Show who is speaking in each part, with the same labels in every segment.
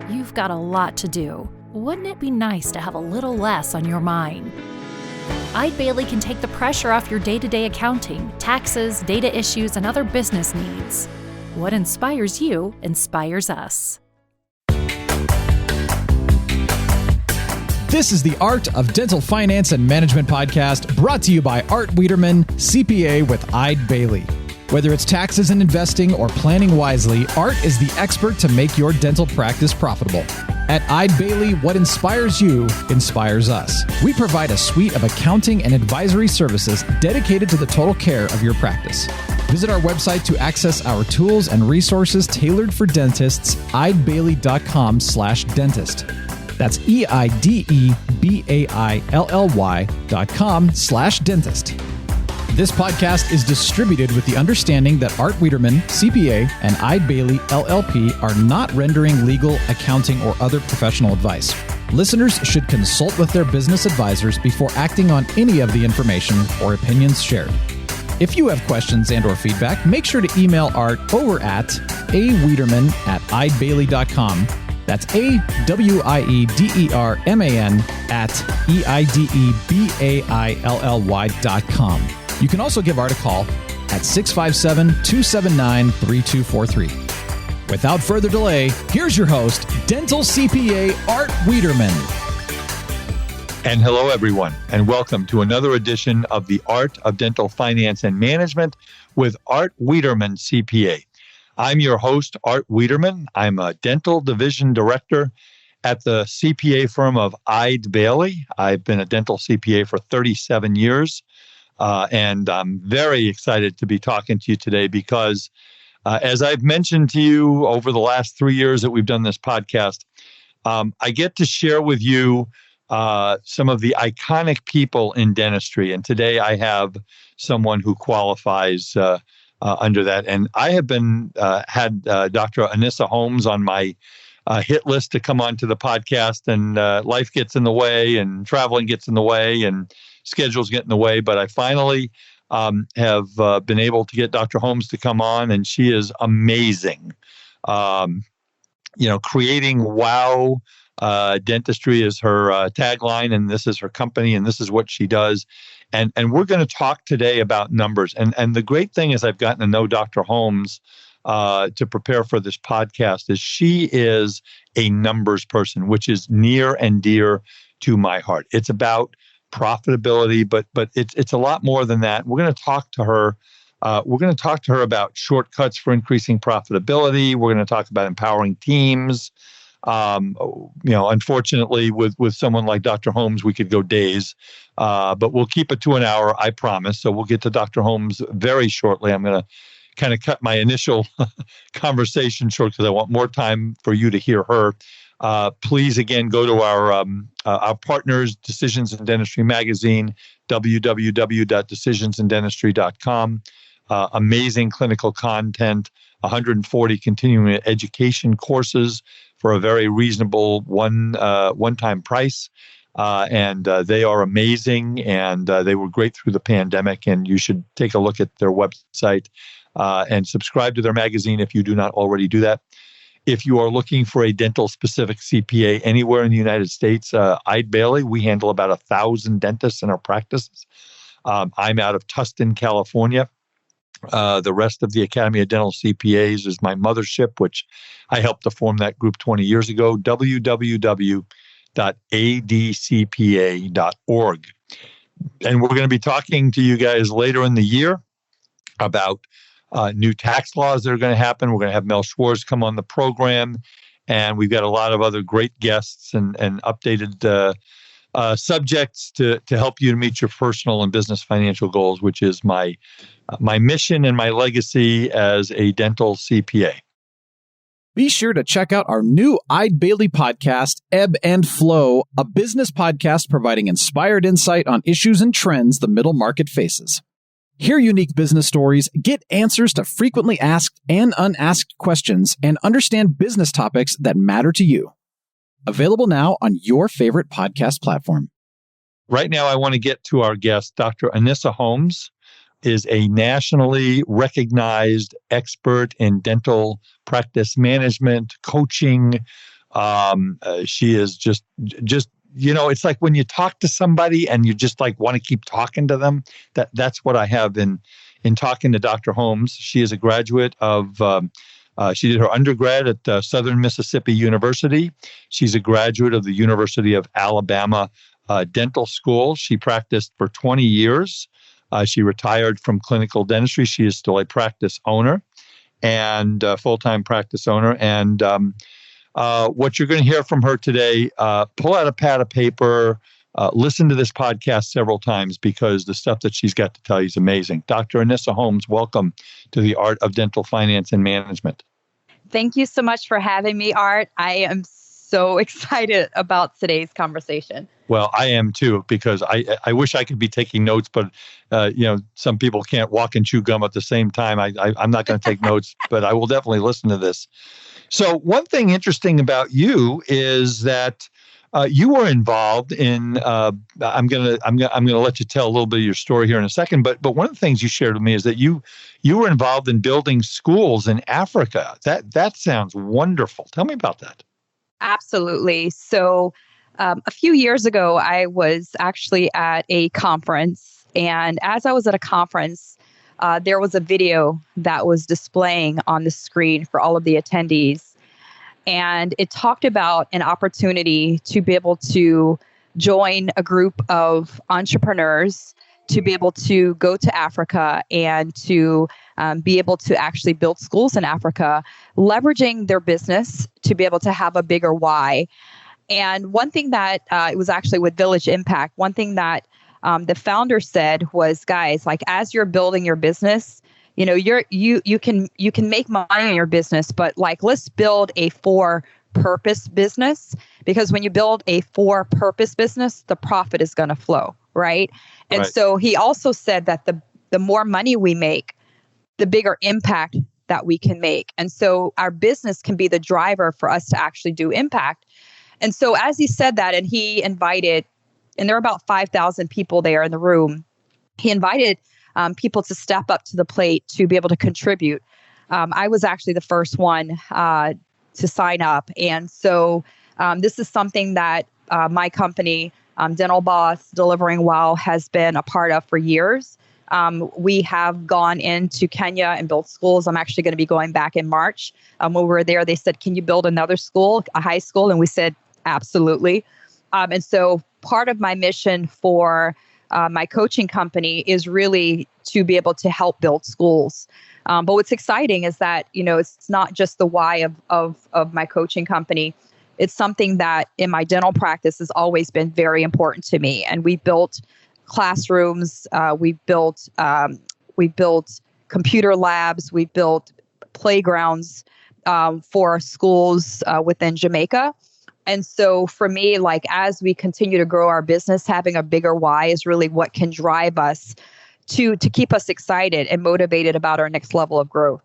Speaker 1: You've got a lot to do. Wouldn't it be nice to have a little less on your mind? Eide Bailly can take the pressure off your day-to-day accounting, taxes, data issues, and other business needs. What inspires you inspires us.
Speaker 2: This is the Art of Dental Finance and Management podcast, brought to you by Art Wiederman, CPA with Eide Bailly. Whether it's taxes and investing or planning wisely, Art is the expert to make your dental practice profitable. At Eide Bailly, what inspires you inspires us. We provide a suite of accounting and advisory services dedicated to the total care of your practice. Visit our website to access our tools and resources tailored for dentists, eidebailly.com/dentist. That's EIDEBAILLY.com/dentist. This podcast is distributed with the understanding that Art Wiederman, CPA, and Eide Bailly, LLP are not rendering legal, accounting, or other professional advice. Listeners should consult with their business advisors before acting on any of the information or opinions shared. If you have questions and or feedback, make sure to email Art over at awiederman@eidebailly.com. That's AWIEDERMAN @EIDEBAILLY.com. You can also give Art a call at 657-279-3243. Without further delay, here's your host, Dental CPA Art Wiederman.
Speaker 3: And hello, everyone, and welcome to another edition of the Art of Dental Finance and Management with Art Wiederman, CPA. I'm your host, Art Wiederman. I'm a dental division director at the CPA firm of Eide Bailly. I've been a dental CPA for 37 years. And I'm very excited to be talking to you today because, as I've mentioned to you over the last 3 years that we've done this podcast, I get to share with you some of the iconic people in dentistry. And today I have someone who qualifies under that. And I have had Dr. Anissa Holmes on my hit list to come on to the podcast, and life gets in the way, and traveling gets in the way, and schedules get in the way, but I finally have been able to get Dr. Holmes to come on, and she is amazing. Creating wow dentistry is her tagline, and this is her company, and this is what she does. And we're going to talk today about numbers. And the great thing is I've gotten to know Dr. Holmes to prepare for this podcast is she is a numbers person, which is near and dear to my heart. It's about profitability, but it's a lot more than that. We're going to talk to her. We're going to talk to her about shortcuts for increasing profitability. We're going to talk about empowering teams. Unfortunately, with someone like Dr. Holmes, we could go days, but we'll keep it to an hour, I promise. So we'll get to Dr. Holmes very shortly. I'm going to kind of cut my initial conversation short because I want more time for you to hear her. Please, again, go to our partners, Decisions in Dentistry magazine, www.decisionsindentistry.com. Amazing clinical content, 140 continuing education courses for a very reasonable one-time price. And they are amazing, and they were great through the pandemic, and you should take a look at their website and subscribe to their magazine if you do not already do that. If you are looking for a dental-specific CPA anywhere in the United States, Eide Bailly, we handle about 1,000 dentists in our practices. I'm out of Tustin, California. The rest of the Academy of Dental CPAs is my mothership, which I helped to form that group 20 years ago, www.adcpa.org. And we're going to be talking to you guys later in the year about new tax laws that are going to happen. We're going to have Mel Schwartz come on the program, and we've got a lot of other great guests and updated subjects to help you to meet your personal and business financial goals, which is my mission and my legacy as a dental CPA.
Speaker 2: Be sure to check out our new Eide Bailly podcast, Ebb and Flow, a business podcast providing inspired insight on issues and trends the middle market faces. Hear unique business stories, get answers to frequently asked and unasked questions, and understand business topics that matter to you. Available now on your favorite podcast platform.
Speaker 3: Right now, I want to get to our guest. Dr. Anissa Holmes is a nationally recognized expert in dental practice management, coaching, She is just, it's like when you talk to somebody and you just like want to keep talking to them. That's what I have in talking to Dr. Holmes. She is a graduate of. She did her undergrad at Southern Mississippi University. She's a graduate of the University of Alabama Dental School. She practiced for 20 years. She retired from clinical dentistry. She is still a practice owner and full-time practice owner. And what you're going to hear from her today, pull out a pad of paper, listen to this podcast several times because the stuff that she's got to tell you is amazing. Dr. Anissa Holmes, welcome to the Art of Dental Finance and Management.
Speaker 4: Thank you so much for having me, Art. I am so excited about today's conversation.
Speaker 3: Well, I am too, because I wish I could be taking notes, but some people can't walk and chew gum at the same time. I'm not going to take notes, but I will definitely listen to this. So one thing interesting about you is that you were involved in. I'm gonna let you tell a little bit of your story here in a second. But one of the things you shared with me is that you were involved in building schools in Africa. That sounds wonderful. Tell me about that.
Speaker 4: Absolutely. So a few years ago, I was actually at a conference, and as I was at a conference, there was a video that was displaying on the screen for all of the attendees. And it talked about an opportunity to be able to join a group of entrepreneurs to be able to go to Africa and to be able to actually build schools in Africa, leveraging their business to be able to have a bigger why. And one thing that it was actually with Village Impact, one thing that the founder said was, guys, like as you're building your business, you can make money in your business, but like let's build a for-purpose business, because when you build a for-purpose business, the profit is going to flow, right? And
Speaker 3: Right.
Speaker 4: So he also said that the more money we make, the bigger impact that we can make. And so our business can be the driver for us to actually do impact. And so as he said that, and he invited, and there were about 5,000 people there in the room, he invited people to step up to the plate to be able to contribute. I was actually the first one to sign up. And so this is something that my company, Dental Boss Delivering Well, has been a part of for years. We have gone into Kenya and built schools. I'm actually going to be going back in March. When we were there, they said, can you build another school, a high school? And we said, absolutely. And so part of my mission for my coaching company is really to be able to help build schools. But what's exciting is that, it's not just the why of my coaching company. It's something that in my dental practice has always been very important to me. And we built classrooms, we built computer labs, we built playgrounds for schools within Jamaica. And so for me, like as we continue to grow our business, having a bigger why is really what can drive us to keep us excited and motivated about our next level of growth.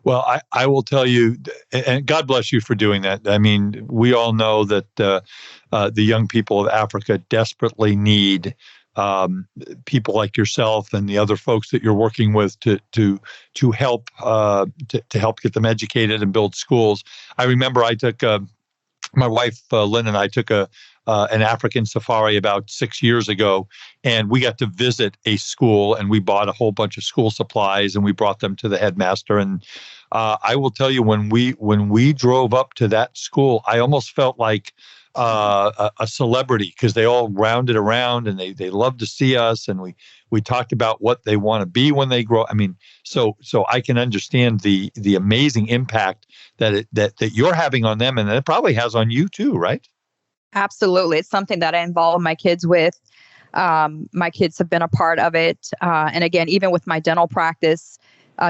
Speaker 3: Well, I will tell you, and God bless you for doing that. I mean, we all know that the young people of Africa desperately need people like yourself and the other folks that you're working with to help to help get them educated and build schools. I remember I took my wife Lynn and I took an African safari about 6 years ago, and we got to visit a school, and we bought a whole bunch of school supplies, and we brought them to the headmaster. And I will tell you, when we drove up to that school, I almost felt like a celebrity, because they all rounded around and they loved to see us, and we talked about what they want to be when they grow. I mean, so I can understand the amazing impact that you're having on them, and it probably has on you too, right?
Speaker 4: Absolutely. It's something that I involve my kids with. My kids have been a part of it. And again, even with my dental practice,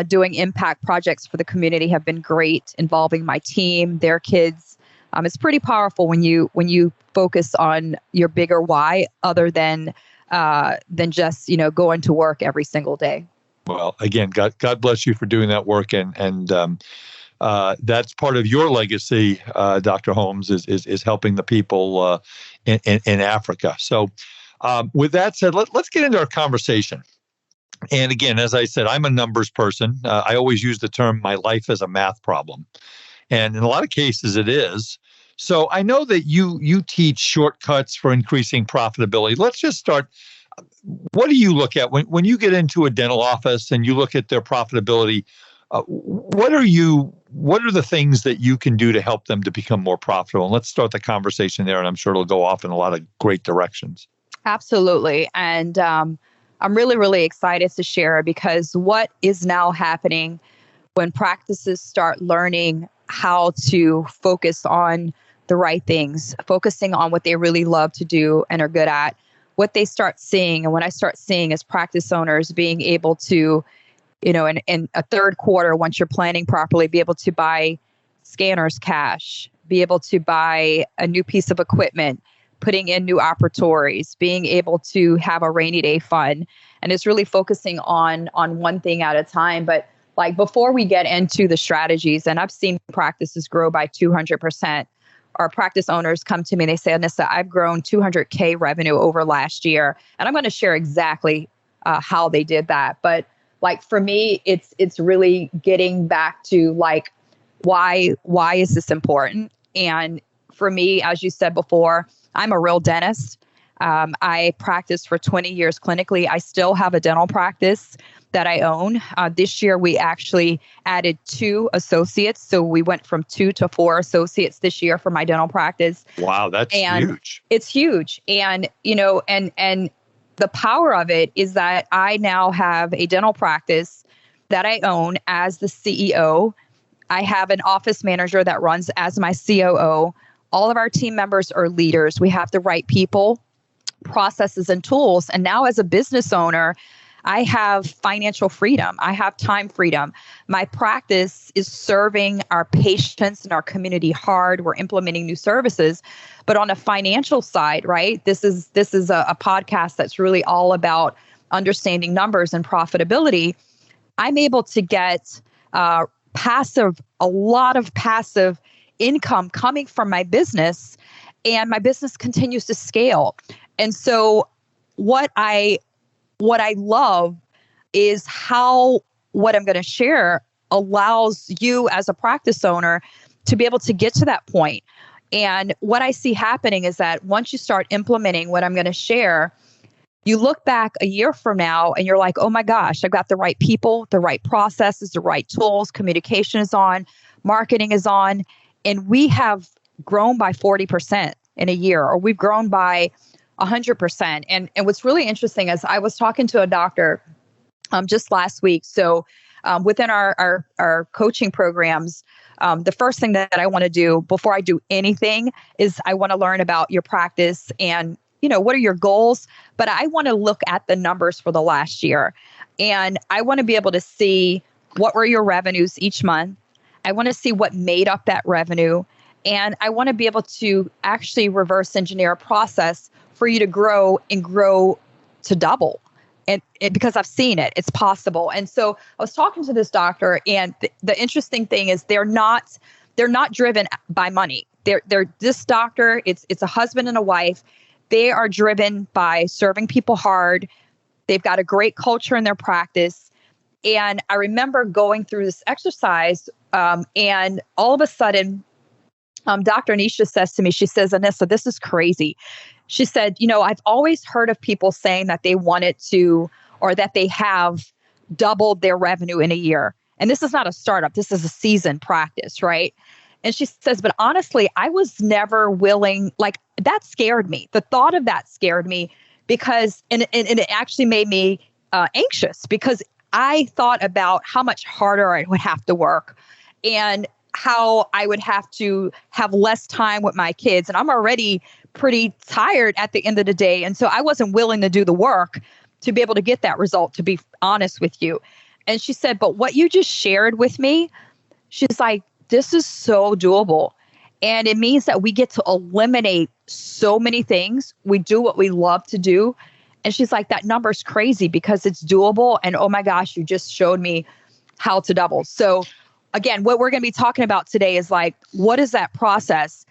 Speaker 4: doing impact projects for the community have been great, involving my team, their kids. It's pretty powerful when you focus on your bigger why, other than just, going to work every single day. Well,
Speaker 3: again, God bless you for doing that work, and that's part of your legacy, Dr. Holmes, is helping the people in Africa. So, with that said, let's get into our conversation. And again, as I said, I'm a numbers person. I always use the term "my life is a math problem," and in a lot of cases, it is. So I know that you teach shortcuts for increasing profitability. Let's just start. What do you look at when you get into a dental office and you look at their profitability? What are the things that you can do to help them to become more profitable? And let's start the conversation there, and I'm sure it'll go off in a lot of great directions.
Speaker 4: Absolutely. And I'm really, really excited to share, because what is now happening when practices start learning how to focus on the right things, focusing on what they really love to do and are good at, what they start seeing, and what I start seeing as practice owners being able to, in a third quarter, once you're planning properly, be able to buy scanners cash, be able to buy a new piece of equipment, putting in new operatories, being able to have a rainy day fund. And it's really focusing on one thing at a time. But like, before we get into the strategies, and I've seen practices grow by 200%. Our practice owners come to me and they say, Anissa, I've grown 200K revenue over last year. And I'm going to share exactly how they did that. But like, for me, it's really getting back to like, why is this important? And for me, as you said before, I'm a real dentist. I practiced for 20 years clinically. I still have a dental practice that I own. This year, we actually added 2 associates. So we went from 2 to 4 associates this year for my dental practice.
Speaker 3: Wow, that's huge.
Speaker 4: It's huge. And, and the power of it is that I now have a dental practice that I own as the CEO. I have an office manager that runs as my COO. All of our team members are leaders. We have the right people, processes, and tools. And now, as a business owner, I have financial freedom. I have time freedom. My practice is serving our patients and our community hard. We're implementing new services. But on a financial side, right, this is a podcast that's really all about understanding numbers and profitability. I'm able to get a lot of passive income coming from my business, and my business continues to scale. And so what I love is how what I'm going to share allows you as a practice owner to be able to get to that point. And what I see happening is that once you start implementing what I'm going to share, you look back a year from now and you're like, oh my gosh, I've got the right people, the right processes, the right tools, communication is on, marketing is on, and we have grown by 40% in a year, or we've grown by 100%. And what's really interesting is I was talking to a doctor just last week. So within our coaching programs, the first thing that I want to do before I do anything is I want to learn about your practice and, what are your goals? But I want to look at the numbers for the last year. And I want to be able to see what were your revenues each month. I want to see what made up that revenue. And I want to be able to actually reverse engineer a process for you to grow to double. And because I've seen it, it's possible. And so I was talking to this doctor, and the interesting thing is they're not driven by money. They're this doctor, it's a husband and a wife. They are driven by serving people hard. They've got a great culture in their practice. And I remember going through this exercise, and all of a sudden, Dr. Anissa says to me, she says, Anissa, this is crazy. She said, I've always heard of people saying that they wanted to, or that they have doubled their revenue in a year. And this is not a startup. This is a seasoned practice, right? And she says, but honestly, I was never willing, like that scared me. The thought of that scared me because, and it actually made me anxious because I thought about how much harder I would have to work and how I would have to have less time with my kids. And I'm already pretty tired at the end of the day. And so I wasn't willing to do the work to be able to get that result, to be honest with you. And she said, but what you just shared with me, she's like, this is so doable. And it means that we get to eliminate so many things. We do what we love to do. And she's like, that number's crazy because it's doable. And oh my gosh, you just showed me how to double. So again, what we're going to be talking about today is like, what is that process?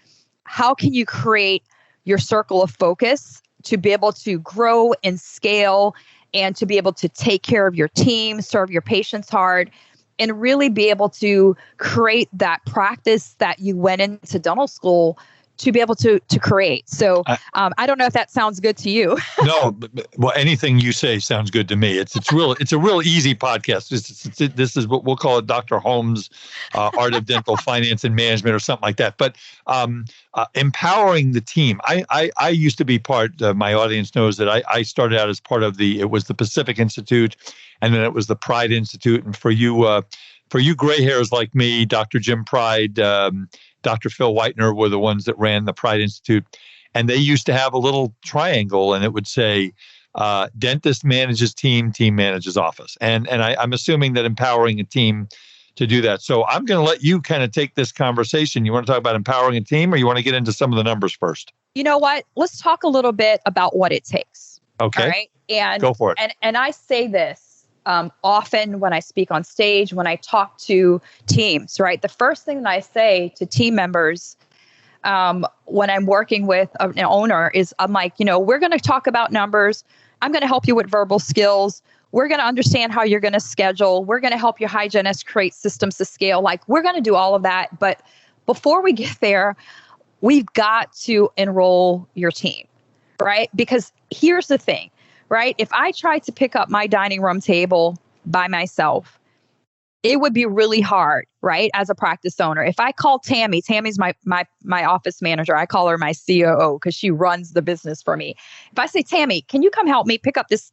Speaker 4: How can you create your circle of focus to be able to grow and scale and to be able to take care of your team, serve your patients hard, and really be able to create that practice that you went into dental school to be able to create. So I don't know if that sounds good to you.
Speaker 3: No, well, anything you say sounds good to me. It's a real easy podcast. This is what we'll call it, Dr. Holmes, Art of Dental Finance and Management, or something like that. But empowering the team. I used to be part. My audience knows that I started out as part of it was the Pacific Institute, and then it was the Pride Institute. And for you gray hairs like me, Dr. Jim Pride, Dr. Phil Whitener were the ones that ran the Pride Institute. And they used to have a little triangle, and it would say, dentist manages team, team manages office. And I'm assuming that empowering a team to do that. So I'm going to let you kind of take this conversation. You want to talk about empowering a team, or you want to get into some of the numbers first?
Speaker 4: You know what? Let's talk a little bit about what it takes.
Speaker 3: Okay.
Speaker 4: All right. And
Speaker 3: go for it.
Speaker 4: And I say this often when I speak on stage, when I talk to teams, right? The first thing that I say to team members when I'm working with an owner is I'm like, we're going to talk about numbers. I'm going to help you with verbal skills. We're going to understand how you're going to schedule. We're going to help your hygienist create systems to scale. Like, we're going to do all of that. But before we get there, we've got to enroll your team, right? Because here's the thing, right? If I tried to pick up my dining room table by myself, it would be really hard, right? As a practice owner. If I call Tammy's my office manager. I call her my COO because she runs the business for me. If I say, Tammy, can you come help me pick up this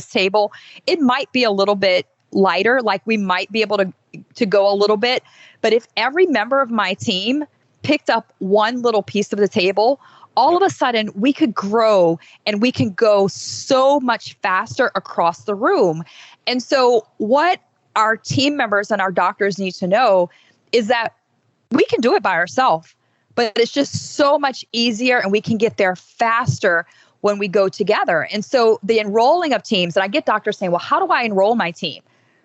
Speaker 4: table? It might be a little bit lighter, like we might be able to go a little bit. But if every member of my team picked up one little piece of the table, all of a sudden we could grow and we can go so much faster across the room. And so what our team members and our doctors need to know is that we can do it by ourselves, but it's just so much easier and we can get there faster when we go together. And so the enrolling of teams, and I get doctors saying, well, how do I enroll my team?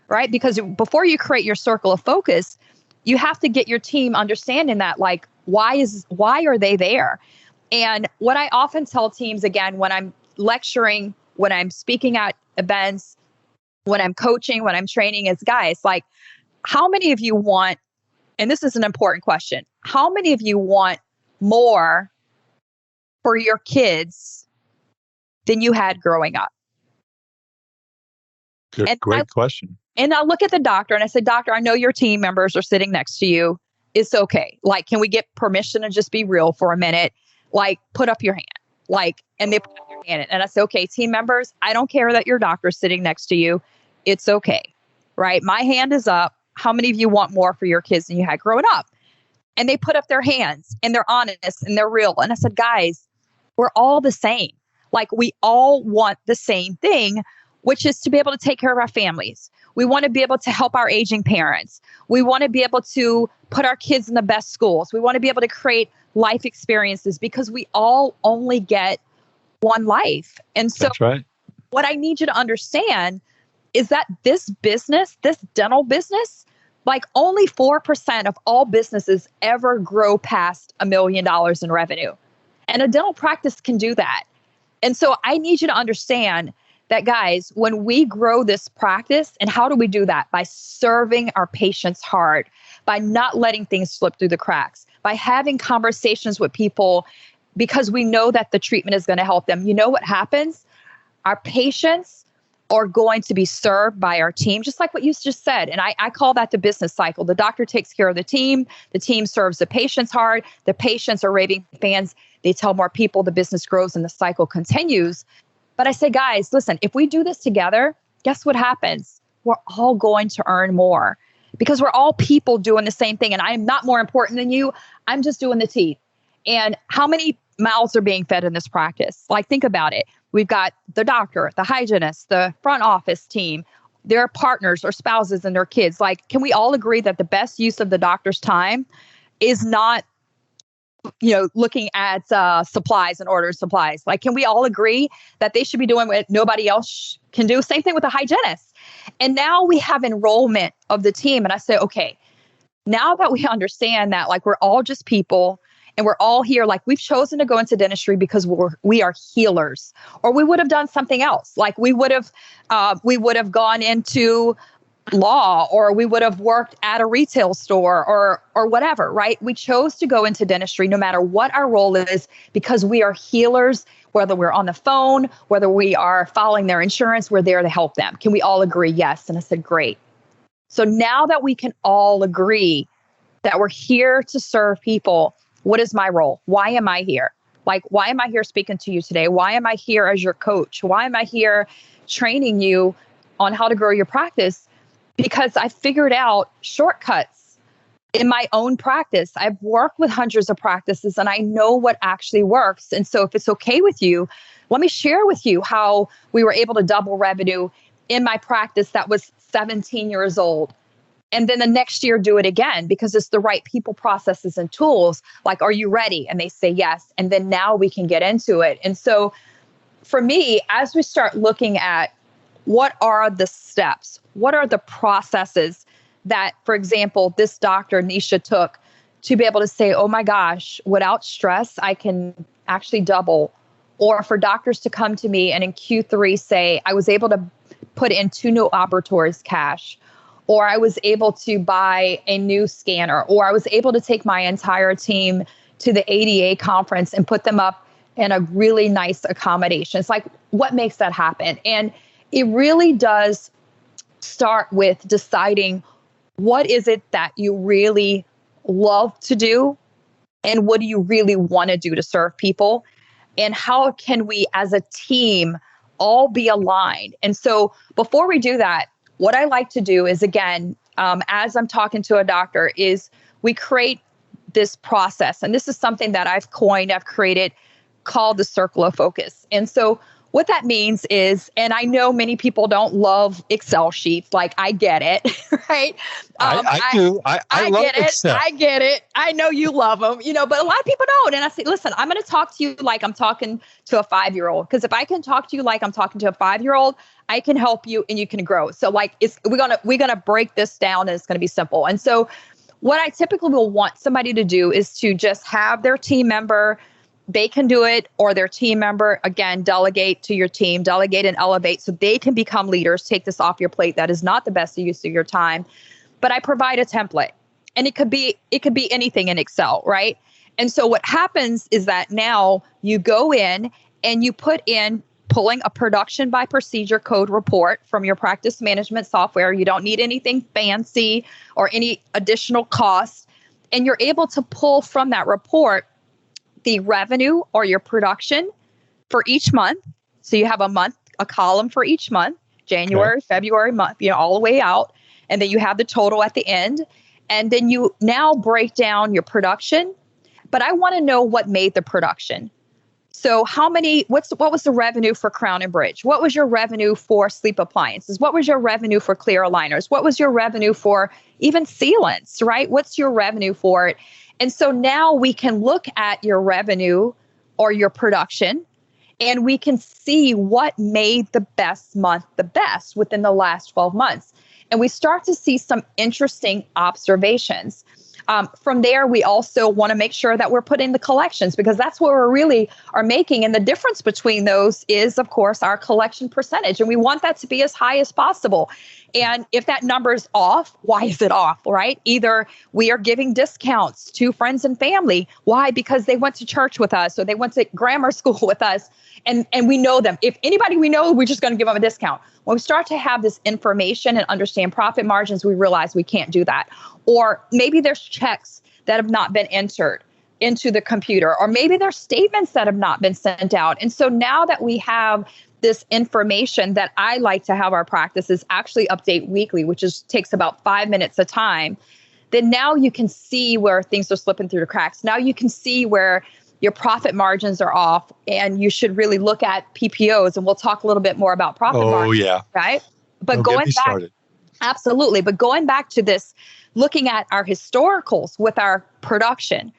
Speaker 4: Right? Because before you create your circle of focus, you have to get your team understanding that, like, why are they there? And what I often tell teams, again, when I'm lecturing, when I'm speaking at events, when I'm coaching, when I'm training, is, guys, like, how many of you want, and this is an important question, how many of you want more for your kids than you had growing up?
Speaker 3: Great question.
Speaker 4: And I look at the doctor and I said, doctor, I know your team members are sitting next to you. It's okay. Like, can we get permission to just be real for a minute? Like, put up your hand. Like, and they put up their hand. And I said, okay, team members, I don't care that your doctor's sitting next to you. It's okay, right? My hand is up. How many of you want more for your kids than you had growing up? And they put up their hands and they're honest and they're real. And I said, guys, we're all the same. Like, we all want the same thing, which is to be able to take care of our families. We want to be able to help our aging parents. We want to be able to put our kids in the best schools. We want to be able to create life experiences because we all only get one life. And so
Speaker 3: that's right.
Speaker 4: What I need you to understand is that this business, this dental business, like, only 4% of all businesses ever grow past $1 million in revenue. And a dental practice can do that. And so I need you to understand that, guys, when we grow this practice, and how do we do that? By serving our patients hard, by not letting things slip through the cracks, by having conversations with people because we know that the treatment is going to help them. You know what happens? Our patients are going to be served by our team, just like what you just said. And I call that the business cycle. The doctor takes care of the team serves the patients hard, the patients are raving fans, they tell more people, the business grows and the cycle continues. But I say, guys, listen, if we do this together, guess what happens? We're all going to earn more because we're all people doing the same thing. And I'm not more important than you. I'm just doing the teeth. And how many mouths are being fed in this practice? Like, think about it. We've got the doctor, the hygienist, the front office team, their partners or spouses and their kids. Like, can we all agree that the best use of the doctor's time is not, looking at supplies and ordering supplies? Like, can we all agree that they should be doing what nobody else can do? Same thing with the hygienist. And now we have enrollment of the team. And I say, okay, now that we understand that, like, we're all just people and we're all here, like, we've chosen to go into dentistry because we are healers, or we would have done something else. Like, we would have gone into law, or we would have worked at a retail store or whatever, right? We chose to go into dentistry no matter what our role is, because we are healers, whether we're on the phone, whether we are following their insurance, we're there to help them. Can we all agree? Yes. And I said, great. So now that we can all agree that we're here to serve people, what is my role? Why am I here? Like, why am I here speaking to you today? Why am I here as your coach? Why am I here training you on how to grow your practice? Because I figured out shortcuts in my own practice. I've worked with hundreds of practices and I know what actually works. And so if it's okay with you, let me share with you how we were able to double revenue in my practice that was 17 years old. And then the next year, do it again, because it's the right people, processes, and tools. Like, are you ready? And they say yes. And then now we can get into it. And so for me, as we start looking at what are the steps, what are the processes that, for example, this doctor, Anissa, took to be able to say, oh my gosh, without stress, I can actually double. Or for doctors to come to me and in Q3 say, I was able to put in 2 new operatories cash, or I was able to buy a new scanner, or I was able to take my entire team to the ADA conference and put them up in a really nice accommodation. It's like, what makes that happen? And it really does start with deciding what is it that you really love to do and what do you really want to do to serve people, and how can we as a team all be aligned. And so before we do that, what I like to do is, again, as I'm talking to a doctor, is we create this process. And this is something that I've created, called the circle of focus. And so what that means is, and I know many people don't love Excel sheets, like I get it, right?
Speaker 3: I do. I love
Speaker 4: get it.
Speaker 3: Excel.
Speaker 4: I get it. I know you love them, but a lot of people don't. And I say, listen, I'm going to talk to you like I'm talking to a 5-year-old. Because if I can talk to you like I'm talking to a 5-year-old, I can help you and you can grow. So like we're gonna break this down and it's gonna be simple. And so what I typically will want somebody to do is to just have their team member, they can do it, or their team member, again, delegate to your team, delegate and elevate so they can become leaders. Take this off your plate. That is not the best use of your time. But I provide a template, and it could be anything in Excel, right? And so what happens is that now you go in and you put in pulling a production by procedure code report from your practice management software. You don't need anything fancy or any additional costs. And you're able to pull from that report the revenue or your production for each month. So you have a column for each month, January, okay, February, month, all the way out. And then you have the total at the end. And then you now break down your production. But I want to know what made the production. So what was the revenue for Crown and Bridge? What was your revenue for sleep appliances? What was your revenue for clear aligners? What was your revenue for even sealants, right? What's your revenue for it? And so now we can look at your revenue or your production, and we can see what made the best month the best within the last 12 months. And we start to see some interesting observations. From there, we also want to make sure that we're putting the collections, because that's what we really are making. And the difference between those is, of course, our collection percentage. And we want that to be as high as possible. And if that number is off, why is it off, right? Either we are giving discounts to friends and family. Why? Because they went to church with us, or they went to grammar school with us. And we know them. If anybody we know, we're just going to give them a discount. When we start to have this information and understand profit margins, we realize we can't do that. Or maybe there's checks that have not been entered into the computer, or maybe there's statements that have not been sent out. And so now that we have this information that I like to have our practices actually update weekly, which takes about 5 minutes a time, then now you can see where things are slipping through the cracks. Now you can see where your profit margins are off, and you should really look at PPOs. And we'll talk a little bit more about profit margins. Oh, yeah. Right? But going back, started. Absolutely. But going back to this, looking at our historicals with our production,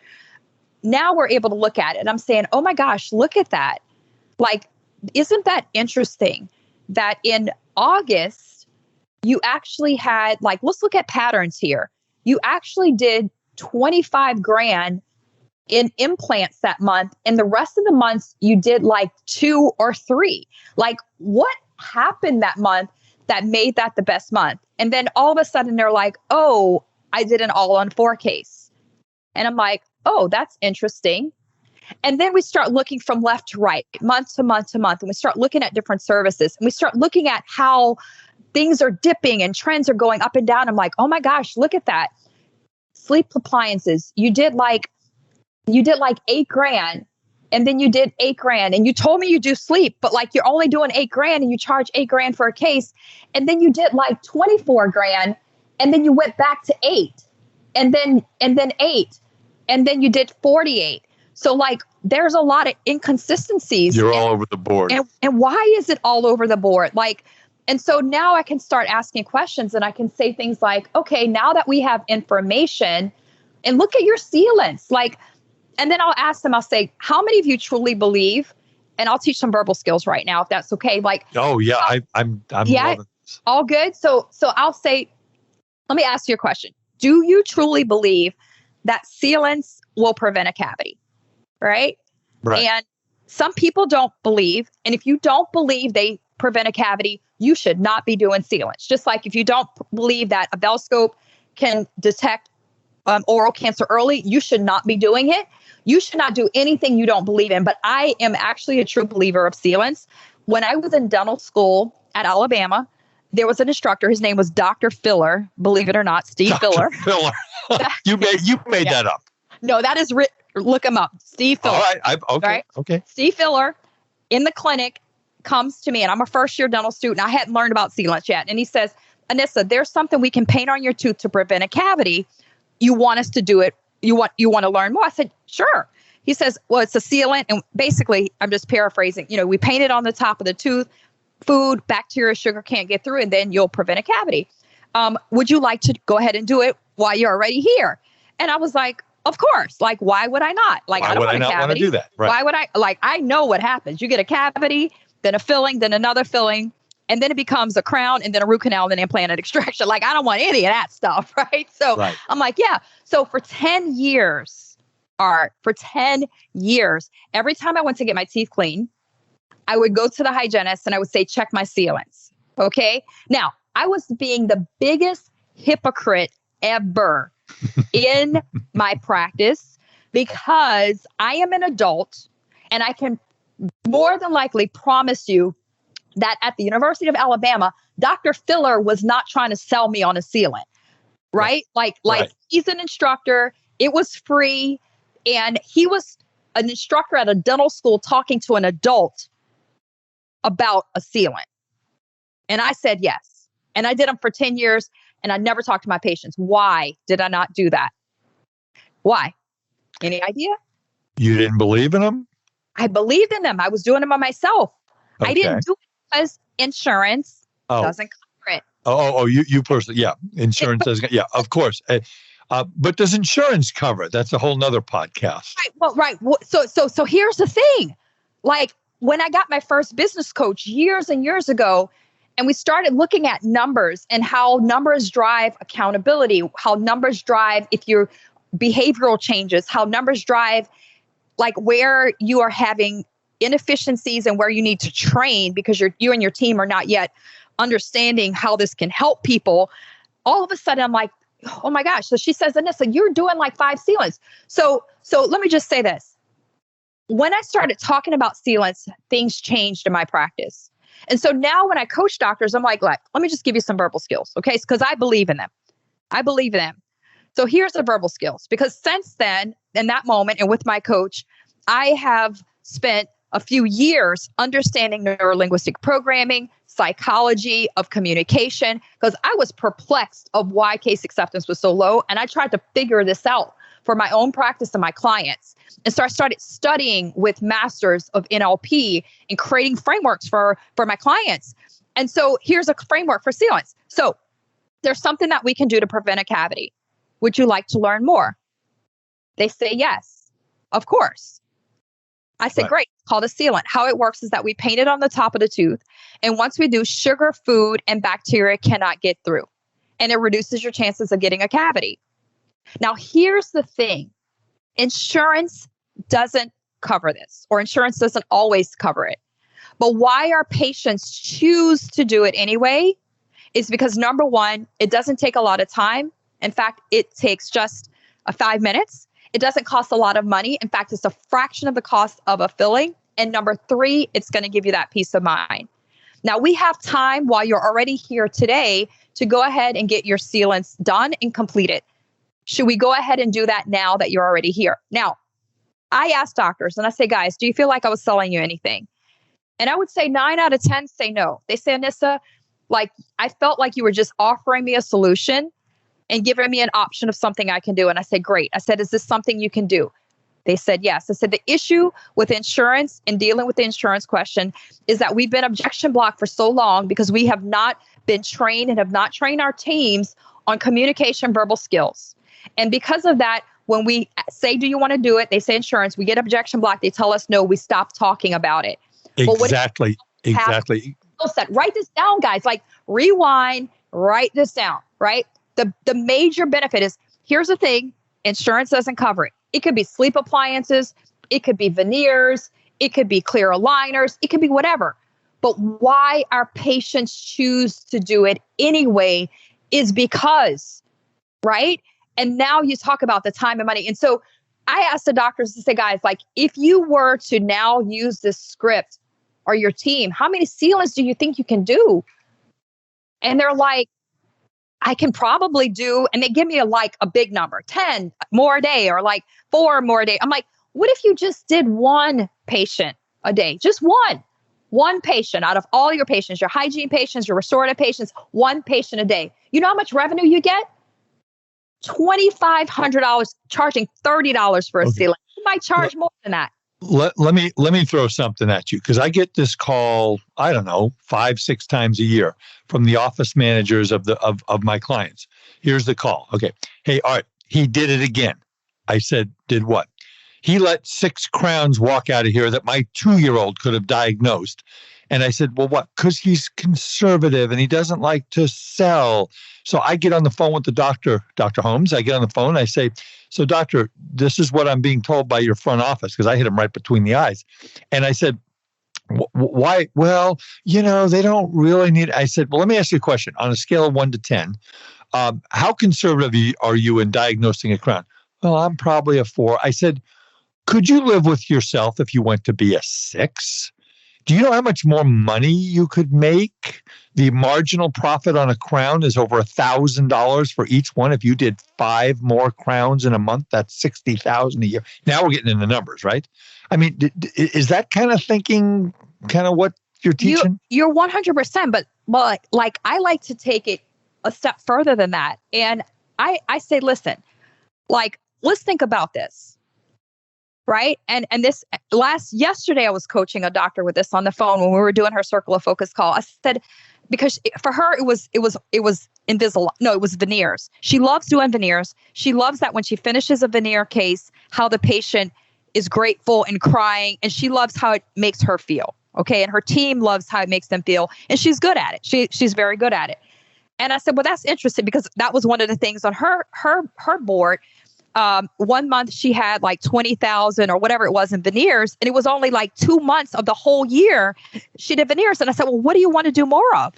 Speaker 4: now we're able to look at it. And I'm saying, oh my gosh, look at that. Like, isn't that interesting that in August, you actually had, like, let's look at patterns here. You actually did 25 grand in implants that month, and the rest of the months you did like 2 or 3. Like, what happened that month that made that the best month. And then all of a sudden they're like, oh, I did an all on 4 case. And I'm like, oh, that's interesting. And then we start looking from left to right, month to month to month. And we start looking at different services, and we start looking at how things are dipping and trends are going up and down. I'm like, oh my gosh, look at that. Sleep appliances. You did like $8,000, and then you did $8,000, and you told me you do sleep, but like you're only doing $8,000 and you charge $8,000 for a case. And then you did like $24,000, and then you went back to 8, and then 8, and then you did 48. So like there's a lot of inconsistencies.
Speaker 3: You're all over the board.
Speaker 4: And why is it all over the board? And so now I can start asking questions, and I can say things like, okay, now that we have information, and look at your sealants, and then I'll ask them, I'll say, how many of you truly believe? And I'll teach some verbal skills right now, if that's okay.
Speaker 3: Oh yeah, I'm
Speaker 4: yeah,
Speaker 3: loving this.
Speaker 4: All good. So I'll say, let me ask you a question. Do you truly believe that sealants will prevent a cavity? Right? And some people don't believe. And if you don't believe they prevent a cavity, you should not be doing sealants. Just like if you don't believe that a Bellscope can detect oral cancer early, you should not be doing it. You should not do anything you don't believe in. But I am actually a true believer of sealants. When I was in dental school at Alabama, there was an instructor. His name was Dr. Filler, believe it or not, Steve Filler.
Speaker 3: Filler. You made that up.
Speaker 4: No, that is written. Look him up, Steve Filler.
Speaker 3: All right. Okay.
Speaker 4: Steve Filler in the clinic comes to me, and I'm a first-year dental student. I hadn't learned about sealants yet. And he says, Anissa, there's something we can paint on your tooth to prevent a cavity. You want us to do it? You want to learn more? I said, sure. He says, well, it's a sealant. And basically, I'm just paraphrasing, we paint it on the top of the tooth, food, bacteria, sugar can't get through, and then you'll prevent a cavity. Would you like to go ahead and do it while you're already here? And I was like, of course. Why would I not?
Speaker 3: Why would I not want to do that? Right.
Speaker 4: Why would I? I know what happens. You get a cavity, then a filling, then another filling, and then it becomes a crown, and then a root canal, and then implanted extraction. I don't want any of that stuff, right? So I'm like, yeah. So for 10 years, every time I went to get my teeth cleaned, I would go to the hygienist and I would say, check my sealants. Okay. Now, I was being the biggest hypocrite ever in my practice, because I am an adult, and I can more than likely promise you that at the University of Alabama, Dr. Filler was not trying to sell me on a sealant, right? He's an instructor. It was free. And he was an instructor at a dental school talking to an adult about a sealant. And I said yes. And I did them for 10 years, and I never talked to my patients. Why did I not do that? Why? Any idea?
Speaker 3: You didn't believe in them?
Speaker 4: I believed in them. I was doing them by myself. Okay. I didn't do it because insurance doesn't cover it.
Speaker 3: You personally, yeah. Insurance doesn't, yeah, of course. But does insurance cover it? That's a whole nother podcast.
Speaker 4: Right. So here's the thing. When I got my first business coach years and years ago, and we started looking at numbers and how numbers drive accountability, how numbers drive if your behavioral changes, how numbers drive where you are having inefficiencies and where you need to train because you and your team are not yet understanding how this can help people. All of a sudden, I'm like, oh my gosh. So she says, Anissa, you're doing 5 sealants. So let me just say this. When I started talking about sealants, things changed in my practice. And so now when I coach doctors, I'm like, let me just give you some verbal skills, okay? Because I believe in them. So here's the verbal skills. Because since then, in that moment, and with my coach, I have spent a few years understanding neurolinguistic programming, psychology of communication, because I was perplexed of why case acceptance was so low. And I tried to figure this out for my own practice and my clients. And so I started studying with masters of NLP and creating frameworks for my clients. And so here's a framework for sealants. So there's something that we can do to prevent a cavity. Would you like to learn more? They say yes, of course. I said, great, it's called a sealant. How it works is that we paint it on the top of the tooth. And once we do, sugar, food, and bacteria cannot get through. And it reduces your chances of getting a cavity. Now, here's the thing. Insurance doesn't cover this, or insurance doesn't always cover it. But why our patients choose to do it anyway is because number one, it doesn't take a lot of time. In fact, it takes just 5 minutes. It doesn't cost a lot of money. In fact, it's a fraction of the cost of a filling. And number three, it's going to give you that peace of mind. Now, we have time while you're already here today to go ahead and get your sealants done and completed. Should we go ahead and do that now that you're already here? Now, I ask doctors and I say, guys, do you feel like I was selling you anything? And I would say 9 out of 10 say no. They say, Anissa, like I felt like you were just offering me a solution and giving me an option of something I can do. And I said, great. I said, is this something you can do? They said, yes. I said, the issue with insurance and dealing with the insurance question is that we've been objection blocked for so long because we have not been trained and have not trained our teams on communication, verbal skills. And because of that, when we say, do you want to do it? They say insurance, we get objection blocked. They tell us no, we stop talking about it.
Speaker 3: Exactly.
Speaker 4: Write this down, guys. Like rewind, write this down, right? The major benefit is, here's the thing, insurance doesn't cover it. It could be sleep appliances. It could be veneers. It could be clear aligners. It could be whatever. But why our patients choose to do it anyway is because, right? And now you talk about the time and money. And so I asked the doctors to say, guys, like if you were to now use this script or your team, how many sealants do you think you can do? And they're like, I can probably do, and they give me a big number, 10 more a day or like 4 more a day. I'm like, what if you just did one patient a day? Just one patient out of all your patients, your hygiene patients, your restorative patients, one patient a day. You know how much revenue you get? $2,500, charging $30 for a sealant. You might charge more than that.
Speaker 3: Let me throw something at you, because I get this call, I don't know, 5-6 times a year from the office managers of my clients. Here's the call. Okay. Hey, Art, he did it again. I said, did what? He let 6 crowns walk out of here that my 2-year-old could have diagnosed. And I said, well, what? Because he's conservative and he doesn't like to sell. So I get on the phone with the doctor, Dr. Holmes. I get on the phone. I say, so doctor, this is what I'm being told by your front office, because I hit him right between the eyes. And I said, why? Well, they don't really need. I said, well, let me ask you a question. On a scale of 1 to 10, how conservative are you in diagnosing a crown? Well, I'm probably a 4. I said, could you live with yourself if you went to be a 6? Do you know how much more money you could make? The marginal profit on a crown is over $1,000 for each one. If you did 5 more crowns in a month, that's $60,000 a year. Now we're getting into numbers, right? I mean, is that kind of thinking kind of what you're teaching?
Speaker 4: You're 100%, but like I like to take it a step further than that. And I say, listen, like, let's think about this. Right. And yesterday I was coaching a doctor with this on the phone when we were doing her circle of focus call. I said, because for her, it was Invisalign. No, it was veneers. She loves doing veneers. She loves that when she finishes a veneer case, how the patient is grateful and crying, and she loves how it makes her feel. Okay. And her team loves how it makes them feel. And she's good at it. She's very good at it. And I said, well, that's interesting, because that was one of the things on her board. 1 month she had like 20,000 or whatever it was in veneers. And it was only like 2 months of the whole year she did veneers. And I said, well, what do you want to do more of?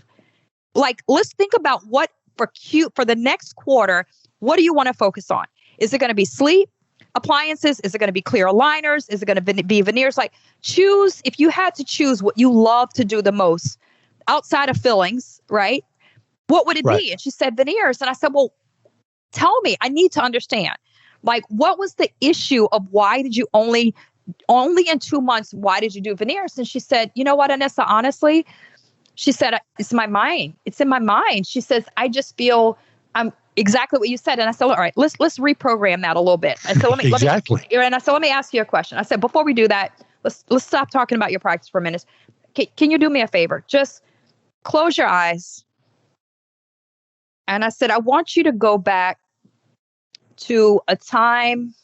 Speaker 4: Like, let's think about what for the next quarter, what do you want to focus on? Is it going to be sleep appliances? Is it going to be clear aligners? Is it going to be veneers? Like, choose, if you had to choose what you love to do the most outside of fillings, right? What would it be? And she said veneers. And I said, well, tell me, I need to understand. Like, what was the issue of why did you only in 2 months, why did you do veneers? And she said, you know what, Anissa, honestly, she said, it's my mind. It's in my mind. She says, I just feel exactly what you said. And I said, all right, let's reprogram that a little bit. And so let me ask you a question. I said, before we do that, let's stop talking about your practice for a minute. Can you do me a favor? Just close your eyes. And I said, I want you to go back to a time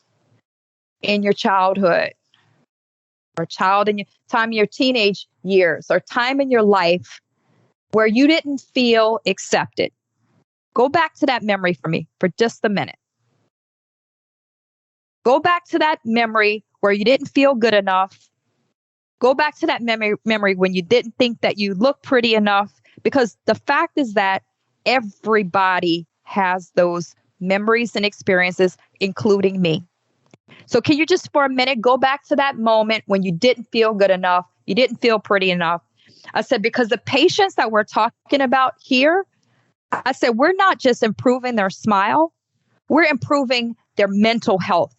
Speaker 4: in your childhood, or time in your teenage years, or time in your life where you didn't feel accepted. Go back to that memory for me for just a minute. Go back to that memory where you didn't feel good enough. Go back to that memory when you didn't think that you looked pretty enough, because the fact is that everybody has those memories and experiences, including me. So can you just for a minute go back to that moment when you didn't feel good enough, you didn't feel pretty enough? I said, because the patients that we're talking about here, I said, we're not just improving their smile, we're improving their mental health.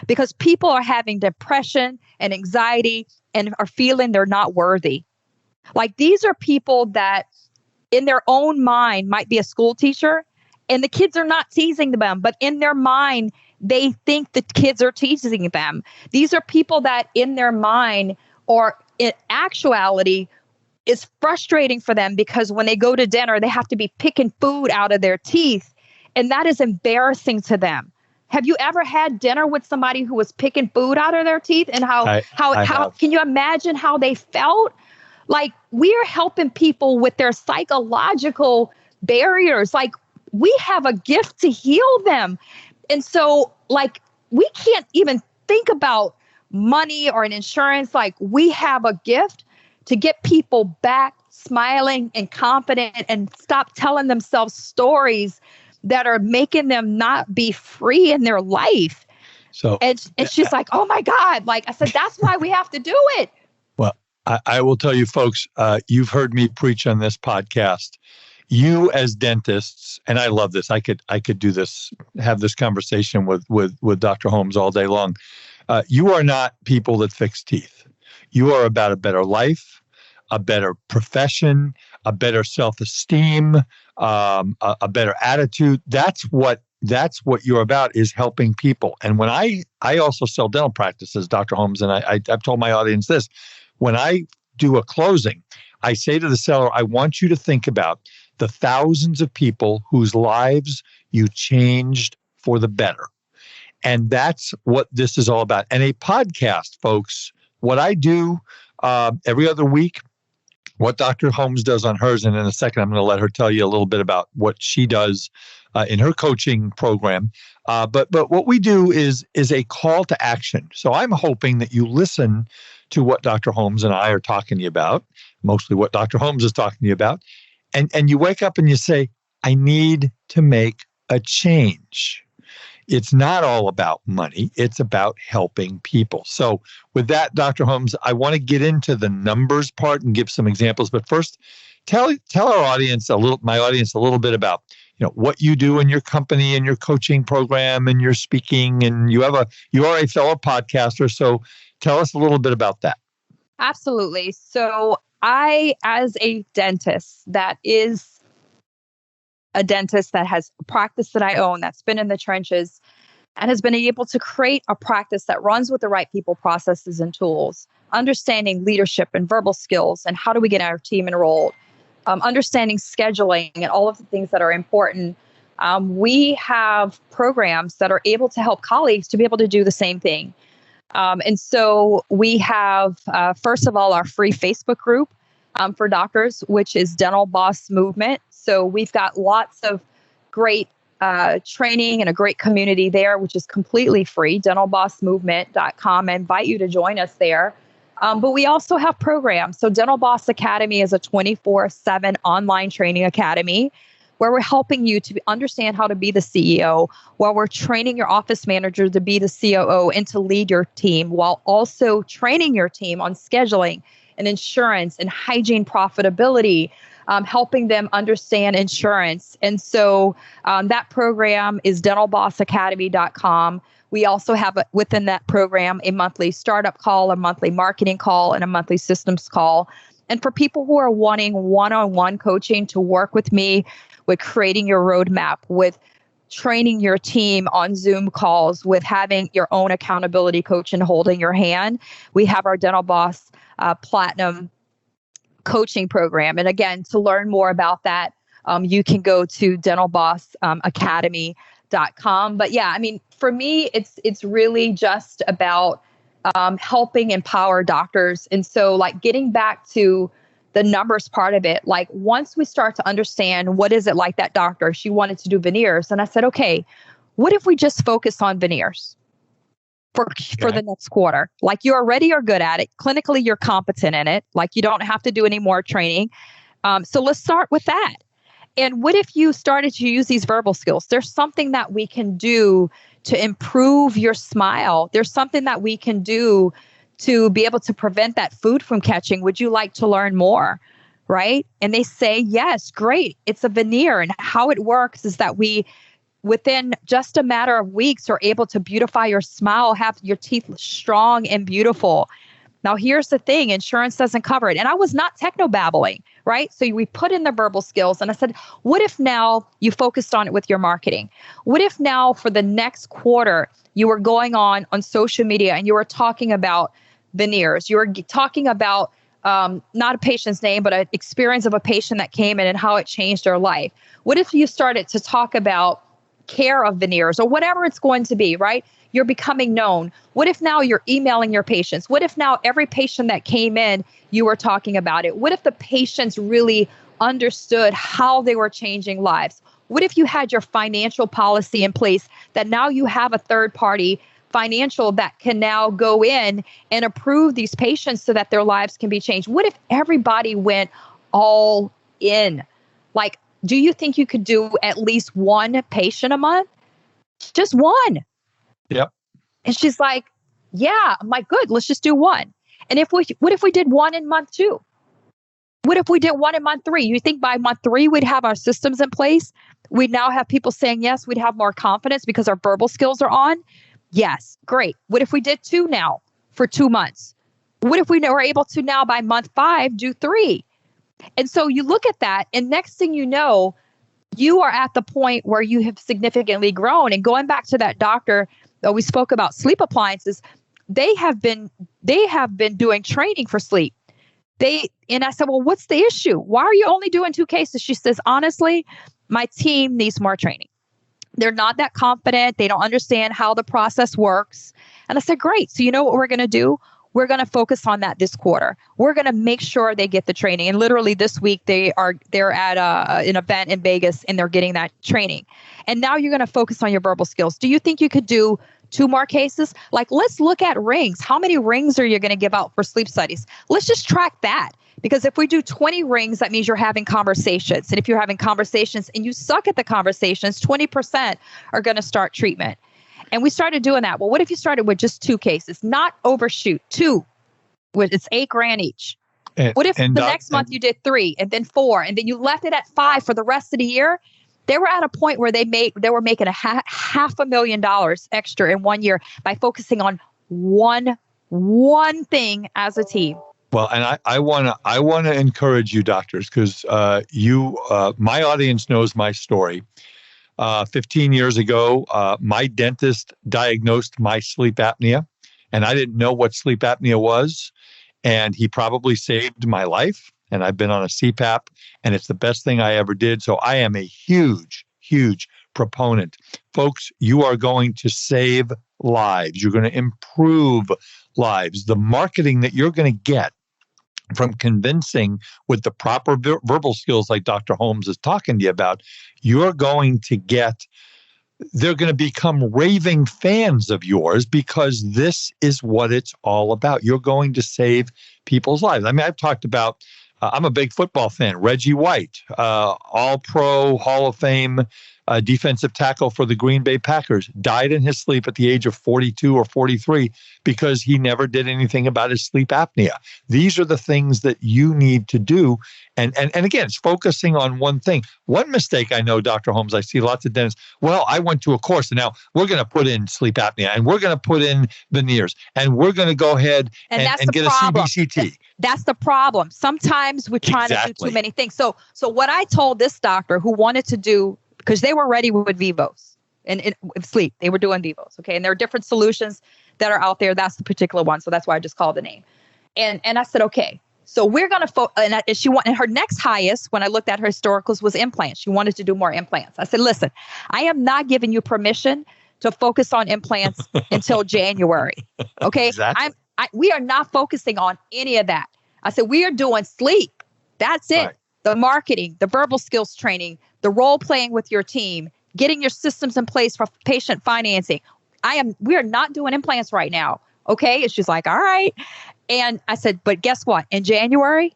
Speaker 4: Because people are having depression and anxiety and are feeling they're not worthy. Like these are people that in their own mind might be a school teacher and the kids are not teasing them, but in their mind, they think the kids are teasing them. These are people that in their mind or in actuality is frustrating for them because when they go to dinner, they have to be picking food out of their teeth. And that is embarrassing to them. Have you ever had dinner with somebody who was picking food out of their teeth and how can you imagine how they felt? Like we're helping people with their psychological barriers. Like we have a gift to heal them. And so like we can't even think about money or an insurance. Like we have a gift to get people back smiling and confident and stop telling themselves stories that are making them not be free in their life.
Speaker 3: So,
Speaker 4: and she's like, oh my God. Like I said, that's why we have to do it.
Speaker 3: Well, I will tell you folks, you've heard me preach on this podcast. You as dentists, and I love this. I could do this, have this conversation with Dr. Holmes all day long. You are not people that fix teeth. You are about a better life, a better profession, a better self-esteem, a better attitude. That's what you're about, is helping people. And when I also sell dental practices, Dr. Holmes, and I've told my audience this, when I do a closing, I say to the seller, I want you to think about the thousands of people whose lives you changed for the better. And that's what this is all about. And a podcast, folks, what I do every other week, what Dr. Holmes does on hers, and in a second, I'm going to let her tell you a little bit about what she does in her coaching program. But what we do is a call to action. So I'm hoping that you listen to what Dr. Holmes and I are talking to you about, mostly what Dr. Holmes is talking to you about, and you wake up and you say, I need to make a change. It's not all about money. It's about helping people. So with that, Dr. Holmes, I want to get into the numbers part and give some examples. But first, tell our audience my audience a little bit about what you do in your company and your coaching program and your speaking. And you are a fellow podcaster. So tell us a little bit about that.
Speaker 4: Absolutely. So I, as a dentist, that is a dentist that has a practice that I own, that's been in the trenches and has been able to create a practice that runs with the right people, processes, and tools, understanding leadership and verbal skills and how do we get our team enrolled, understanding scheduling and all of the things that are important. We have programs that are able to help colleagues to be able to do the same thing. And so we have, first of all, our free Facebook group for doctors, which is Dental Boss Movement. So we've got lots of great training and a great community there, which is completely free, dentalbossmovement.com. I invite you to join us there. But we also have programs. So Dental Boss Academy is a 24/7 online training academy where we're helping you to understand how to be the CEO, while we're training your office manager to be the COO and to lead your team, while also training your team on scheduling and insurance and hygiene profitability, helping them understand insurance. And so that program is dentalbossacademy.com. We also have within that program a monthly startup call, a monthly marketing call, and a monthly systems call. And for people who are wanting one-on-one coaching to work with me with creating your roadmap, with training your team on Zoom calls, with having your own accountability coach and holding your hand, we have our Dental Boss Platinum coaching program. And again, to learn more about that, you can go to dentalbossacademy.com. But yeah, I mean, for me, it's really just about helping empower doctors. And so like getting back to the numbers part of it, like once we start to understand what is it like that doctor, she wanted to do veneers. And I said, okay, what if we just focus on veneers for the next quarter? Like you already are good at it. Clinically, you're competent in it. Like you don't have to do any more training. So let's start with that. And what if you started to use these verbal skills? There's something that we can do to improve your smile. There's something that we can do to be able to prevent that food from catching. Would you like to learn more? Right? And they say, yes, great. It's a veneer. And how it works is that we, within just a matter of weeks, are able to beautify your smile, have your teeth strong and beautiful. Now, here's the thing. Insurance doesn't cover it. And I was not techno-babbling, right? So we put in the verbal skills. And I said, what if now you focused on it with your marketing? What if now for the next quarter, you were going on social media and you were talking about veneers? You were talking about not a patient's name, but an experience of a patient that came in and how it changed their life. What if you started to talk about care of veneers or whatever it's going to be, right? You're becoming known. What if now you're emailing your patients? What if now every patient that came in, you were talking about it? What if the patients really understood how they were changing lives? What if you had your financial policy in place that now you have a third party financial that can now go in and approve these patients so that their lives can be changed? What if everybody went all in? Like, do you think you could do at least one patient a month? Just one.
Speaker 3: Yep.
Speaker 4: And she's like, yeah. I'm like, good, let's just do one. And what if we did one in month 2? What if we did one in month 3? You think by month 3, we'd have our systems in place? We'd now have people saying yes. We'd have more confidence because our verbal skills are on. Yes, great. What if we did 2 now for 2 months? What if we were able to now by month 5 do 3? And so you look at that, and next thing you know, you are at the point where you have significantly grown. And going back to that doctor, we spoke about sleep appliances. They have been doing training for sleep. And I said, well, what's the issue? Why are you only doing 2 cases? She says, honestly, my team needs more training. They're not that confident. They don't understand how the process works. And I said, great. So you know what we're going to do? We're going to focus on that this quarter. We're going to make sure they get the training. And literally this week, they're at an event in Vegas and they're getting that training. And now you're going to focus on your verbal skills. Do you think you could do 2 more cases? Like, let's look at rings. How many rings are you going to give out for sleep studies? Let's just track that. Because if we do 20 rings, that means you're having conversations. And if you're having conversations and you suck at the conversations, 20% are going to start treatment. And we started doing that. Well, what if you started with just 2 cases, not overshoot, 2, it's $8,000 each. What if the next month you did 3 and then 4 and then you left it at 5 for the rest of the year? They were at a point where they were making $500,000 extra in 1 year by focusing on one thing as a team.
Speaker 3: Well, and I want to encourage you, doctors, because my audience knows my story. 15 years ago, my dentist diagnosed my sleep apnea, and I didn't know what sleep apnea was. And he probably saved my life. And I've been on a CPAP, and it's the best thing I ever did. So I am a huge, huge proponent. Folks, you are going to save lives. You're going to improve lives. The marketing that you're going to get from convincing with the proper verbal skills like Dr. Holmes is talking to you about, they're going to become raving fans of yours because this is what it's all about. You're going to save people's lives. I mean, I've talked about, I'm a big football fan, Reggie White, all-pro, Hall of Fame defensive tackle for the Green Bay Packers, died in his sleep at the age of 42 or 43 because he never did anything about his sleep apnea. These are the things that you need to do. And again, it's focusing on one thing. One mistake I know, Dr. Holmes, I see lots of dentists, well, I went to a course and now we're going to put in sleep apnea and we're going to put in veneers and we're going to go ahead and get
Speaker 4: problem.
Speaker 3: A CBCT.
Speaker 4: That's the problem. Sometimes we're trying to do too many things. So what I told this doctor who wanted to do, because they were ready with Vivos and sleep, they were doing Vivos. Okay. And there are different solutions that are out there. That's the particular one. So that's why I just called the name. And I said, okay, so we're going to and her next highest, when I looked at her historicals, was implants. She wanted to do more implants. I said, listen, I am not giving you permission to focus on implants until January. Okay.
Speaker 3: Exactly.
Speaker 4: We are not focusing on any of that. I said, we are doing sleep. That's it. Right. The marketing, the verbal skills training, the role playing with your team, getting your systems in place for patient financing. We are not doing implants right now. Okay. And she's like, all right. And I said, but guess what? In January,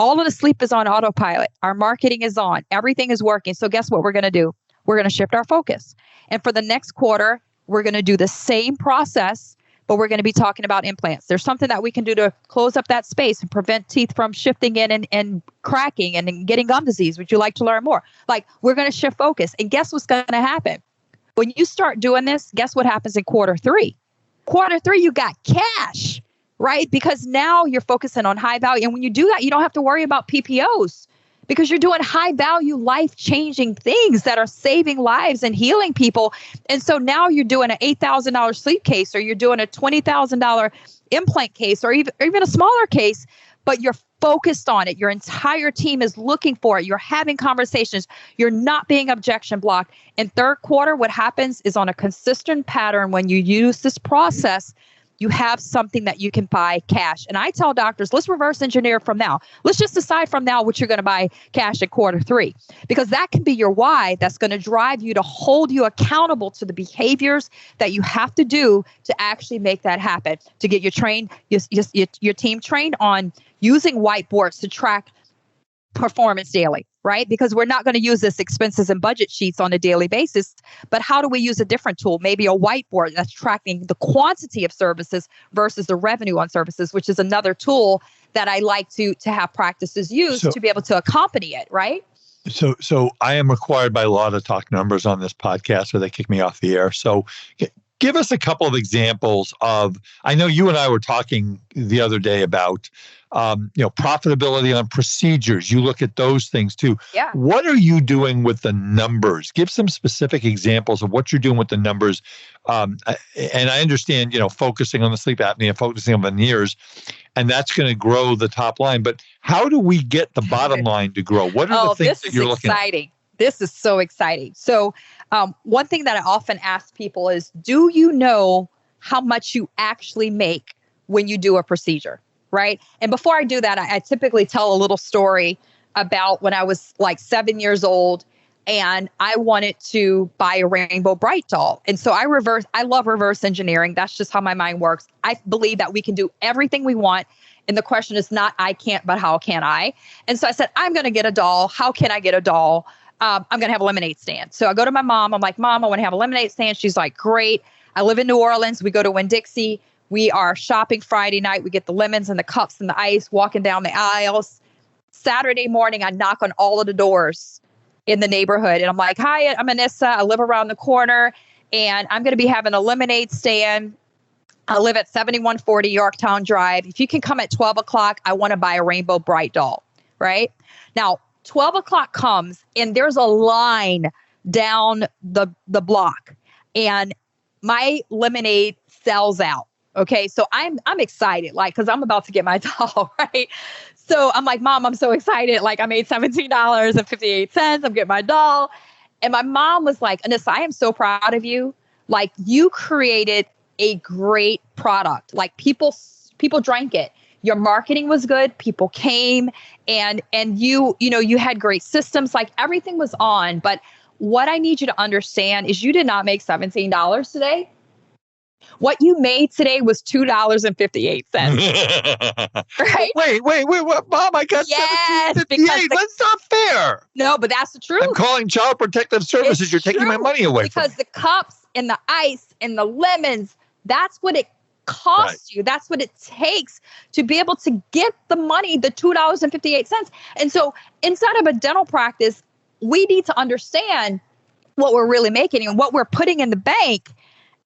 Speaker 4: All of the sleep is on autopilot. Our marketing is on. Everything is working. So guess what we're going to do? We're going to shift our focus. And for the next quarter, we're going to do the same process, but we're going to be talking about implants. There's something that we can do to close up that space and prevent teeth from shifting in and cracking and getting gum disease. Would you like to learn more? Like, we're going to shift focus. And guess what's going to happen? When you start doing this, guess what happens in quarter three? Quarter three, you got cash, right? Because now you're focusing on high value. And when you do that, you don't have to worry about PPOs because you're doing high value, life-changing things that are saving lives and healing people. And so now you're doing an $8,000 sleep case, or you're doing a $20,000 implant case, or even a smaller case, but you're focused on it. Your entire team is looking for it. You're having conversations. You're not being objection blocked. In third quarter, what happens is on a consistent pattern, when you use this process, you have something that you can buy cash. And I tell doctors, let's reverse engineer from now. Let's just decide from now what you're going to buy cash in quarter three, because that can be your why that's going to drive you to hold you accountable to the behaviors that you have to do to actually make that happen, to get your team trained on using whiteboards to track performance daily, right? Because we're not going to use this expenses and budget sheets on a daily basis, but how do we use a different tool? Maybe a whiteboard that's tracking the quantity of services versus the revenue on services, which is another tool that I like to have practices use to be able to accompany it, right?
Speaker 3: So I am required by law to talk numbers on this podcast, or they kick me off the air. So give us a couple of examples of, I know you and I were talking the other day about, profitability on procedures. You look at those things too.
Speaker 4: Yeah.
Speaker 3: What are you doing with the numbers? Give some specific examples of what you're doing with the numbers. And I understand, focusing on the sleep apnea, focusing on veneers, and that's going to grow the top line. But how do we get the bottom line to grow? What are the things that you're looking at?
Speaker 4: This is so exciting. So one thing that I often ask people is, do you know how much you actually make when you do a procedure, right? And before I do that, I typically tell a little story about when I was like 7 years old and I wanted to buy a Rainbow Bright doll. And so I love reverse engineering. That's just how my mind works. I believe that we can do everything we want. And the question is not, I can't, but how can I? And so I said, I'm going to get a doll. How can I get a doll? I'm going to have a lemonade stand. So I go to my mom. I'm like, Mom, I want to have a lemonade stand. She's like, great. I live in New Orleans. We go to Winn-Dixie. We are shopping Friday night. We get the lemons and the cups and the ice, walking down the aisles. Saturday morning, I knock on all of the doors in the neighborhood. And I'm like, hi, I'm Anissa. I live around the corner. And I'm going to be having a lemonade stand. I live at 7140 Yorktown Drive. If you can come at 12 o'clock, I want to buy a Rainbow Bright doll, right? Now, 12 o'clock comes and there's a line down the block and my lemonade sells out. Okay. So I'm excited, like, cause I'm about to get my doll, right? So I'm like, Mom, I'm so excited. Like I made $17.58. I'm getting my doll. And my mom was like, Anissa, I am so proud of you. Like you created a great product. Like people drank it. Your marketing was good. People came and you had great systems, like everything was on. But what I need you to understand is you did not make $17 today. What you made today was $2.58. Right?
Speaker 3: Wait, what? Mom, I got $17.58. That's not fair.
Speaker 4: No, but that's the truth.
Speaker 3: I'm calling Child Protective Services. You're taking my money away from me.
Speaker 4: Because the cups and the ice and the lemons, that's what it costs you. That's what it takes to be able to get the money, the $2.58. And so inside of a dental practice, we need to understand what we're really making, and what we're putting in the bank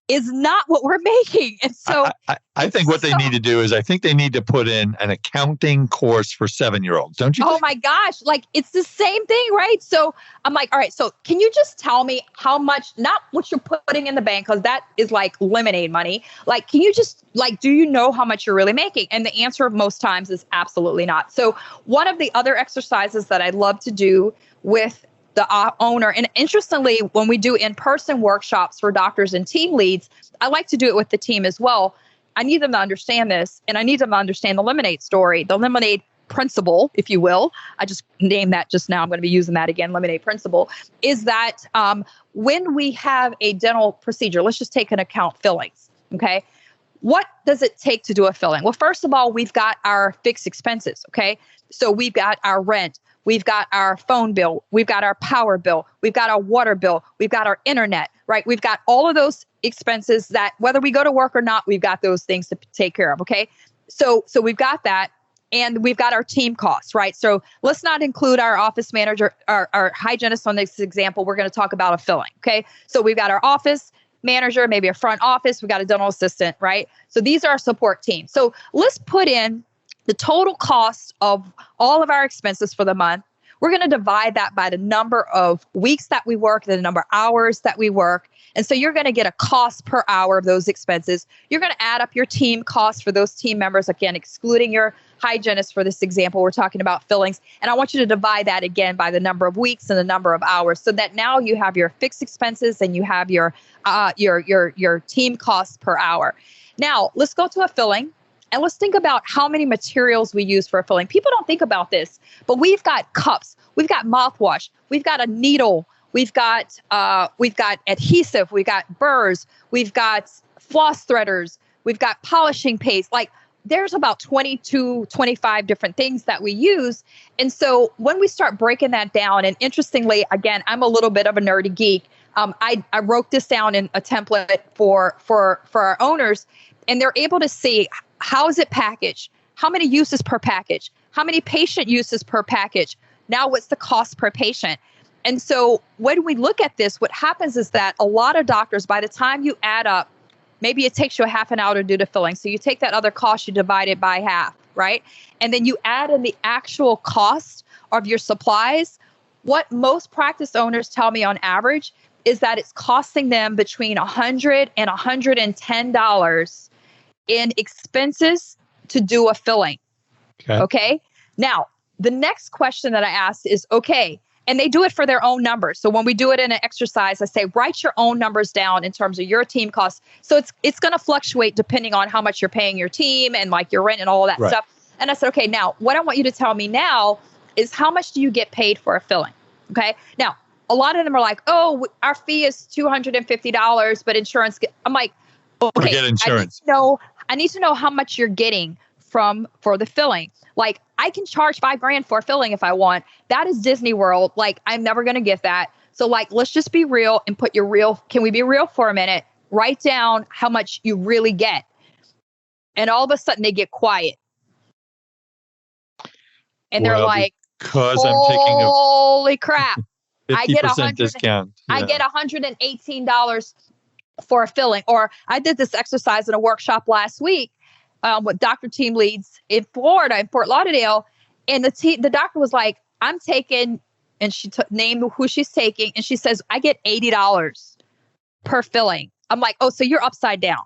Speaker 4: is not what we're making. And so
Speaker 3: I think what they need to do is I think they need to put in an accounting course for 7-year-olds. Don't you think?
Speaker 4: Oh my gosh. Like it's the same thing, right? So I'm like, all right, so can you just tell me how much, not what you're putting in the bank, because that is like lemonade money. Like, can you just do you know how much you're really making? And the answer most times is absolutely not. So one of the other exercises that I love to do with the owner, and interestingly, when we do in-person workshops for doctors and team leads, I like to do it with the team as well. I need them to understand this, and I need them to understand the lemonade story, the lemonade principle, if you will. I just named that just now. I'm going to be using that again. Lemonade principle is that when we have a dental procedure, let's just take an account fillings. Okay. what does it take to do a filling? Well, first of all, we've got our fixed expenses, okay? So we've got our rent, we've got our phone bill, we've got our power bill, we've got our water bill, we've got our internet, right? We've got all of those expenses that whether we go to work or not, we've got those things to take care of, okay? So we've got that. And we've got our team costs, right? So let's not include our office manager, our hygienist on this example. We're going to talk about a filling, okay? So we've got our office manager, maybe a front office. We've got a dental assistant, right? So these are our support team. So let's put in the total cost of all of our expenses for the month. We're going to divide that by the number of weeks that we work, the number of hours that we work. And so you're going to get a cost per hour of those expenses. You're going to add up your team costs for those team members, again, excluding your hygienist for this example. We're talking about fillings. And I want you to divide that again by the number of weeks and the number of hours so that now you have your fixed expenses and you have your team costs per hour. Now, let's go to a filling. And let's think about how many materials we use for a filling. People don't think about this, but we've got cups, we've got mouthwash, we've got a needle, we've got adhesive, we've got burrs, we've got floss threaders, we've got polishing paste. Like there's about 22, 25 different things that we use. And so when we start breaking that down, and interestingly, again, I'm a little bit of a nerdy geek. I wrote this down in a template for our owners, and they're able to see how is it packaged? How many uses per package? How many patient uses per package? Now, what's the cost per patient? And so when we look at this, what happens is that a lot of doctors, by the time you add up, maybe it takes you a half an hour to do the filling. So you take that other cost, you divide it by half, right? And then you add in the actual cost of your supplies. What most practice owners tell me on average is that it's costing them between $100 and $110 in expenses to do a filling. Okay. Now, the next question that I asked is, okay, and they do it for their own numbers. So when we do it in an exercise, I say, write your own numbers down in terms of your team costs. So it's going to fluctuate depending on how much you're paying your team and like your rent and all that stuff. And I said, okay, now what I want you to tell me now is how much do you get paid for a filling? Okay. Now, a lot of them are like, oh, our fee is $250, but insurance. I'm like, okay,
Speaker 3: forget insurance.
Speaker 4: I need to know how much you're getting for the filling. Like I can charge $5,000 for a filling if I want. That is Disney World. Like I'm never going to get that. So like, let's just be real and put your real, can we be real for a minute? Write down how much you really get. And all of a sudden they get quiet. And they're like,
Speaker 3: because I'm taking a
Speaker 4: holy crap.
Speaker 3: 50% discount. Yeah.
Speaker 4: I get $118 for a filling. Or I did this exercise in a workshop last week with Dr. Team Leads in Florida, in Fort Lauderdale. And the doctor was like, I'm taking, and she named who she's taking. And she says, I get $80 per filling. I'm like, oh, so you're upside down.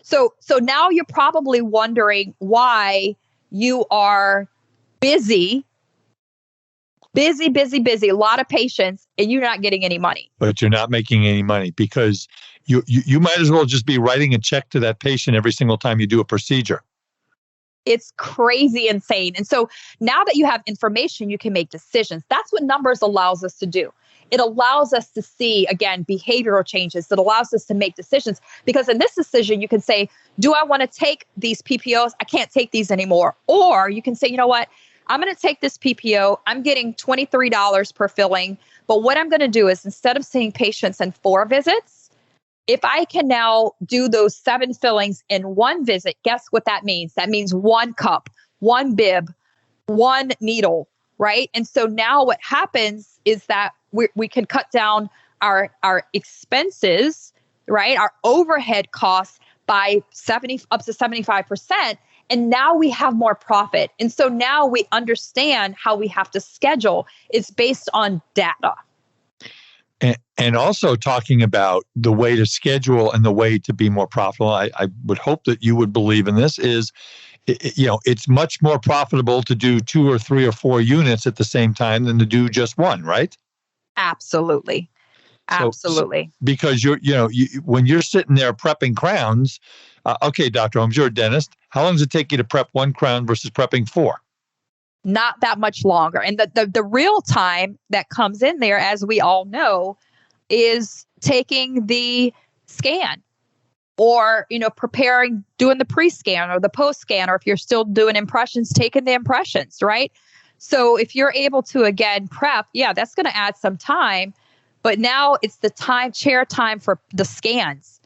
Speaker 4: So now you're probably wondering why you are busy, a lot of patients, and you're not getting any money.
Speaker 3: But you're not making any money because you might as well just be writing a check to that patient every single time you do a procedure.
Speaker 4: It's crazy insane. And so now that you have information, you can make decisions. That's what numbers allows us to do. It allows us to see, again, behavioral changes. It allows us to make decisions. Because in this decision, you can say, do I want to take these PPOs? I can't take these anymore. Or you can say, you know what? I'm going to take this PPO. I'm getting $23 per filling. But what I'm going to do is instead of seeing patients in 4 visits, if I can now do those 7 fillings in 1 visit, guess what that means? That means 1 cup, 1 bib, 1 needle, right? And so now what happens is that we can cut down our expenses, right? Our overhead costs by up to 75%. And now we have more profit. And so now we understand how we have to schedule. It's based on data.
Speaker 3: And also talking about the way to schedule and the way to be more profitable, I would hope that you would believe in this is, it's much more profitable to do 2 or 3 or 4 units at the same time than to do just 1, right?
Speaker 4: Absolutely. Absolutely.
Speaker 3: So, because when you're sitting there prepping crowns, okay, Dr. Holmes, you're a dentist. How long does it take you to prep 1 crown versus prepping 4?
Speaker 4: Not that much longer. And the real time that comes in there, as we all know, is taking the scan. or, preparing, doing the pre-scan or the post-scan, or if you're still doing impressions, taking the impressions, right? So if you're able to, again, prep, that's going to add some time, but now it's the chair time for the scans,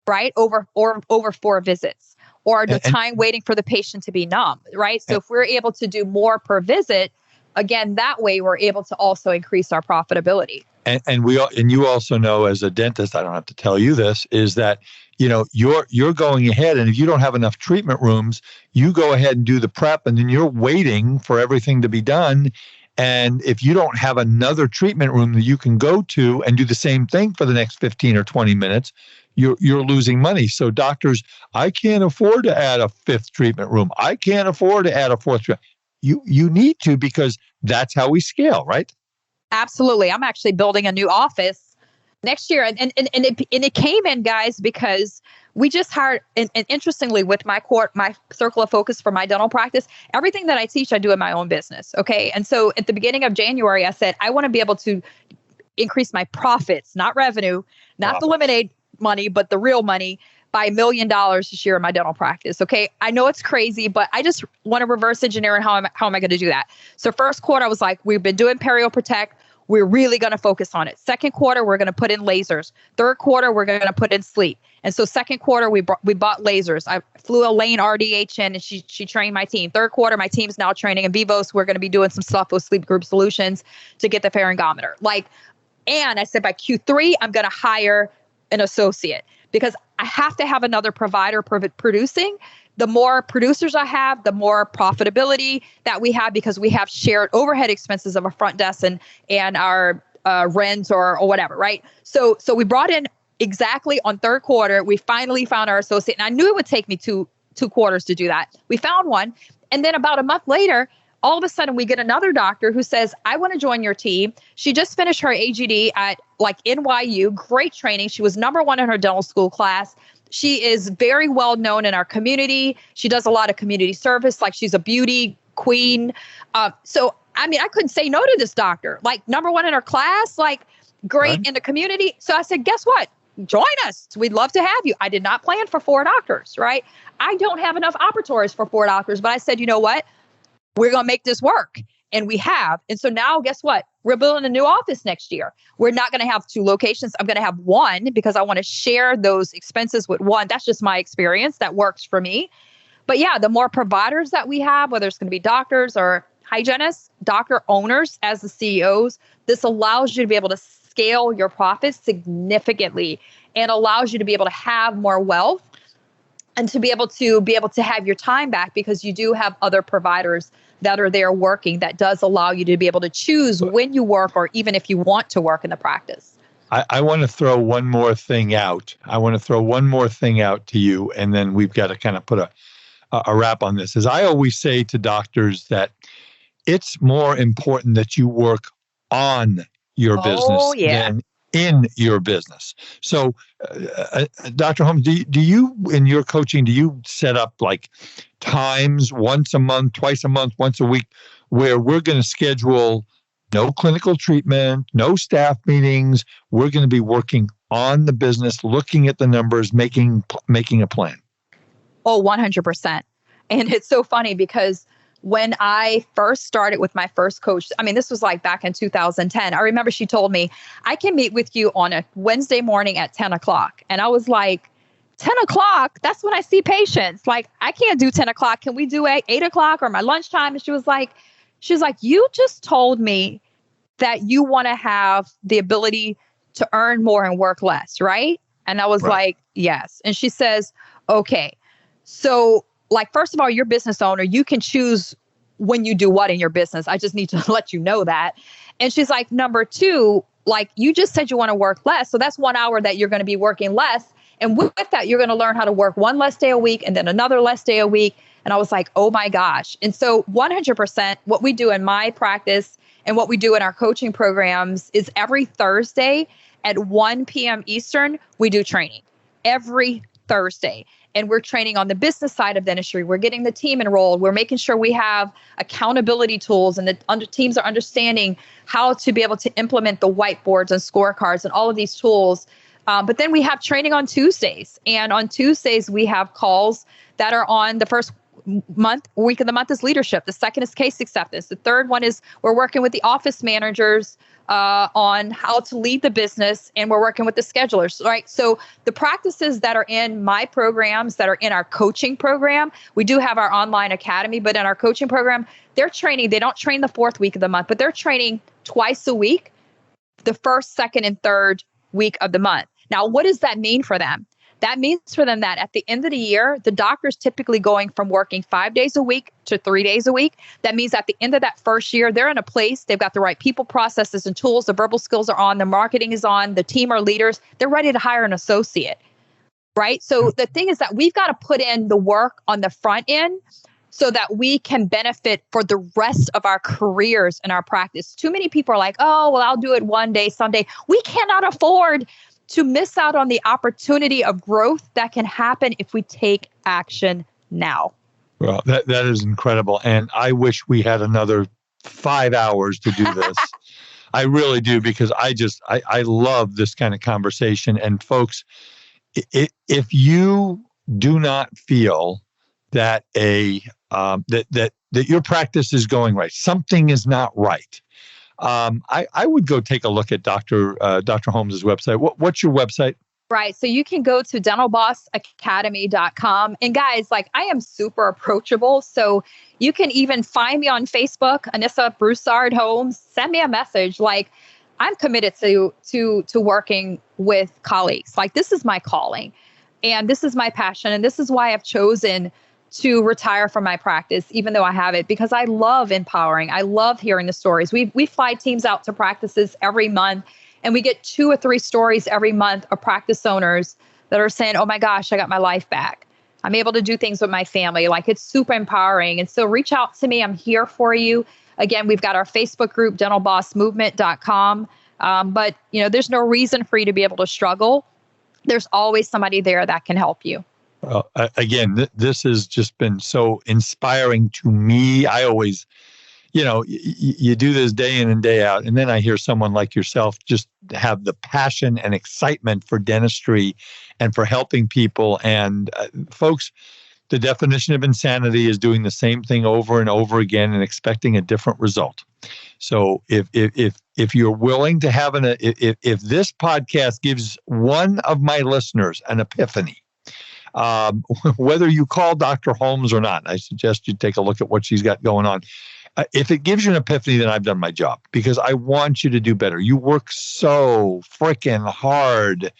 Speaker 4: right? Over 4 visits, or the time waiting for the patient to be numb, right? So if we're able to do more per visit, again, that way we're able to also increase our profitability.
Speaker 3: And you also know, as a dentist, I don't have to tell you this, is that you're going ahead, and if you don't have enough treatment rooms, you go ahead and do the prep, and then you're waiting for everything to be done. And if you don't have another treatment room that you can go to and do the same thing for the next 15 or 20 minutes, you're losing money. So doctors, I can't afford to add a 5th treatment room. I can't afford to add a 4th treatment. You need to, because that's how we scale, right?
Speaker 4: Absolutely. I'm actually building a new office next year. And it came in, guys, because we just hired, and interestingly, with my circle of focus for my dental practice, everything that I teach, I do in my own business. Okay. And so at the beginning of January, I said, I want to be able to increase my profits, not revenue, not the lemonade money, but the real money, by $1 million this year in my dental practice. Okay. I know it's crazy, but I just want to reverse engineer and how am I going to do that? So first quarter, I was like, we've been doing Perio Protect. We're really going to focus on it. Second quarter, we're going to put in lasers. Third quarter, we're going to put in sleep. And so second quarter, we bought lasers. I flew Elaine RDH in, and she trained my team. Third quarter, my team's now training in Vivos. We're going to be doing some stuff with Sleep Group Solutions to get the pharyngometer. And I said by Q3, I'm going to hire an associate, because I have to have another provider producing. The more producers I have, the more profitability that we have, because we have shared overhead expenses of our front desk and our rent or whatever, right? So we brought in exactly on third quarter. We finally found our associate, and I knew it would take me two quarters to do that. We found one, and then about a month later, all of a sudden we get another doctor who says, I want to join your team. She just finished her AGD at NYU, great training. She was number 1 in her dental school class. She is very well known in our community. She does a lot of community service, she's a beauty queen. So, I couldn't say no to this doctor, number 1 in her class, great in the community. So I said, guess what? Join us. We'd love to have you. I did not plan for 4 doctors, right? I don't have enough operatories for 4 doctors, but I said, you know what? We're going to make this work. And we have. And so now, guess what? We're building a new office next year. We're not going to have 2 locations. I'm going to have 1, because I want to share those expenses with 1. That's just my experience. That works for me. But yeah, the more providers that we have, whether it's going to be doctors or hygienists, doctor owners as the CEOs, this allows you to be able to scale your profits significantly, and allows you to be able to have more wealth, and to be able to have your time back, because you do have other providers that are there working. That does allow you to be able to choose when you work, or even if you want to work in the practice.
Speaker 3: I want to throw one more thing out. To you, and then we've got to kind of put a wrap on this. As I always say to doctors, that it's more important that you work on your business than in your business. So, Dr. Holmes, do you, in your coaching, do you set up times once a month, twice a month, once a week, where we're going to schedule no clinical treatment, no staff meetings? We're going to be working on the business, looking at the numbers, making a plan.
Speaker 4: Oh, 100%. And it's so funny, because when I first started with my first coach, this was back in 2010. I remember she told me, I can meet with you on a Wednesday morning at 10 o'clock. And I was like, 10 o'clock? That's when I see patients. I can't do 10 o'clock. Can we do 8 o'clock or my lunchtime? And she was like, you just told me that you want to have the ability to earn more and work less, right? And I was like, yes. And she says, okay, so first of all, you're a business owner. You can choose when you do what in your business. I just need to let you know that. And she's like, number 2, you just said you want to work less. So that's 1 hour that you're going to be working less. And with that, you're going to learn how to work 1 less day a week, and then another less day a week. And I was like, oh my gosh. And so 100% what we do in my practice and what we do in our coaching programs is every Thursday at 1 p.m. Eastern, we do training. Every Thursday. And we're training on the business side of dentistry. We're getting the team enrolled. We're making sure we have accountability tools, and the teams are understanding how to be able to implement the whiteboards and scorecards and all of these tools But then we have training on Tuesdays. And on Tuesdays, we have calls that are on the first week of the month is leadership. The second is case acceptance. The third one is we're working with the office managers on how to lead the business, and we're working with the schedulers, right? So the practices that are in my programs, that are in our coaching program, we do have our online academy, but in our coaching program, they're training. They don't train the fourth week of the month, but they're training twice a week, the first, second, and third week of the month. Now, what does that mean for them? That means for them that at the end of the year, the doctor's typically going from working 5 days a week to 3 days a week. That means at the end of that first year, they're in a place, they've got the right people, processes, and tools. The verbal skills are on, the marketing is on, the team are leaders. They're ready to hire an associate, right? So the thing is that we've got to put in the work on the front end so that we can benefit for the rest of our careers in our practice. Too many people are like, oh, well, I'll do it one day, someday. We cannot afford to miss out on the opportunity of growth that can happen if we take action now.
Speaker 3: Well, that is incredible. And I wish we had another 5 hours to do this. I really do, because I love this kind of conversation. And folks, if you do not feel that that your practice is going right, something is not right, I would go take a look at Dr. Holmes' website. What's your website?
Speaker 4: Right. So you can go to dentalbossacademy.com. And guys, like, I am super approachable. So you can even find me on Facebook, Anissa Broussard Holmes. Send me a message. Like, I'm committed to working with colleagues. Like, this is my calling and this is my passion. And this is why I've chosen to retire from my practice, even though I have it, because I love empowering. I love hearing the stories. We fly teams out to practices every month, and we get 2 or 3 stories every month of practice owners that are saying, oh my gosh, I got my life back. I'm able to do things with my family. Like, it's super empowering. And so reach out to me. I'm here for you. Again, we've got our Facebook group, dentalbossmovement.com. But there's no reason for you to be able to struggle. There's always somebody there that can help you.
Speaker 3: Well, again, this has just been so inspiring to me. I always, you do this day in and day out, and then I hear someone like yourself just have the passion and excitement for dentistry and for helping people. And folks, the definition of insanity is doing the same thing over and over again and expecting a different result. So if you're willing to have if this podcast gives one of my listeners an epiphany, whether you call Dr. Holmes or not, I suggest you take a look at what she's got going on. If it gives you an epiphany, then I've done my job, because I want you to do better. You work so freaking hard,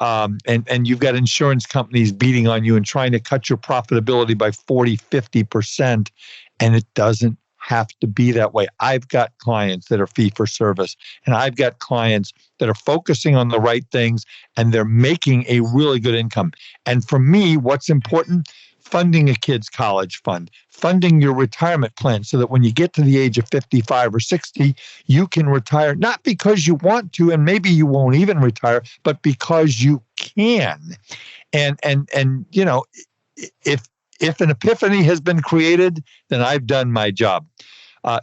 Speaker 3: and you've got insurance companies beating on you and trying to cut your profitability by 40, 50%, and it doesn't have to be that way. I've got clients that are fee for service, and I've got clients that are focusing on the right things, and they're making a really good income. And for me, what's important? Funding a kid's college fund, funding your retirement plan, so that when you get to the age of 55 or 60, you can retire, not because you want to, and maybe you won't even retire, but because you can. And if an epiphany has been created, then I've done my job.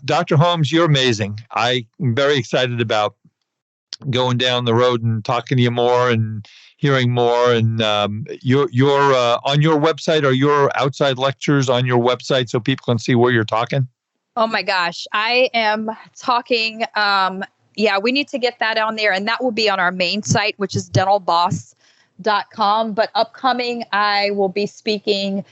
Speaker 3: Dr. Holmes, you're amazing. I'm very excited about going down the road and talking to you more and hearing more. And you're on your website, or your outside lectures on your website so people can see where you're talking?
Speaker 4: Oh my gosh, I am talking. We need to get that on there, and that will be on our main site, which is dentalboss.com. But upcoming, I will be speaking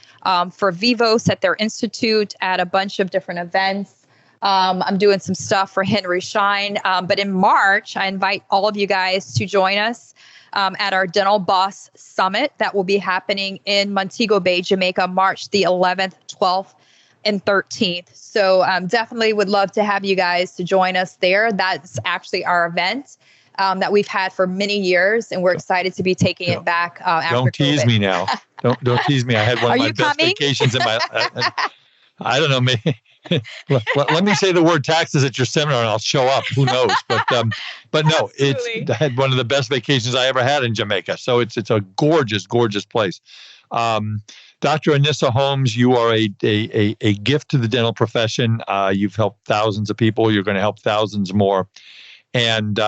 Speaker 4: for Vivos at their institute at a bunch of different events. I'm doing some stuff for Henry Schein. But in March, I invite all of you guys to join us at our Dental Boss Summit that will be happening in Montego Bay, Jamaica, March the 11th, 12th, and 13th. So definitely would love to have you guys to join us there. That's actually our event that we've had for many years, and we're excited to be taking it back after
Speaker 3: Don't tease
Speaker 4: COVID.
Speaker 3: Me now. Don't tease me. I had one
Speaker 4: Are
Speaker 3: of my
Speaker 4: you
Speaker 3: best
Speaker 4: coming?
Speaker 3: vacations in my I don't know, maybe. Let me say the word taxes at your seminar and I'll show up. Who knows? But no, I had one of the best vacations I ever had in Jamaica. So it's a gorgeous, gorgeous place. Dr. Anissa Holmes, you are a gift to the dental profession. You've helped thousands of people. You're going to help thousands more. And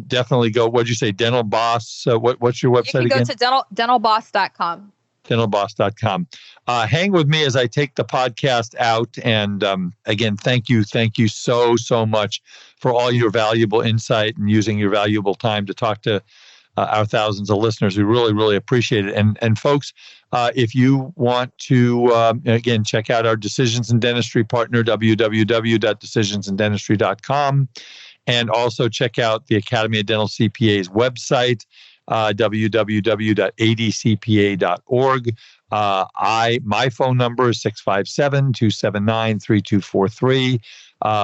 Speaker 3: definitely go, what'd you say, Dental Boss? What's your website again?
Speaker 4: You can go to dentalboss.com.
Speaker 3: Dentalboss.com. Hang with me as I take the podcast out. And again, thank you so much for all your valuable insight and using your valuable time to talk to our thousands of listeners. We really, really appreciate it. And folks, if you want to, again, check out our Decisions in Dentistry partner, www.decisionsinDentistry.com. And also check out the Academy of Dental CPA's website, www.adcpa.org. My phone number is 657-279-3243.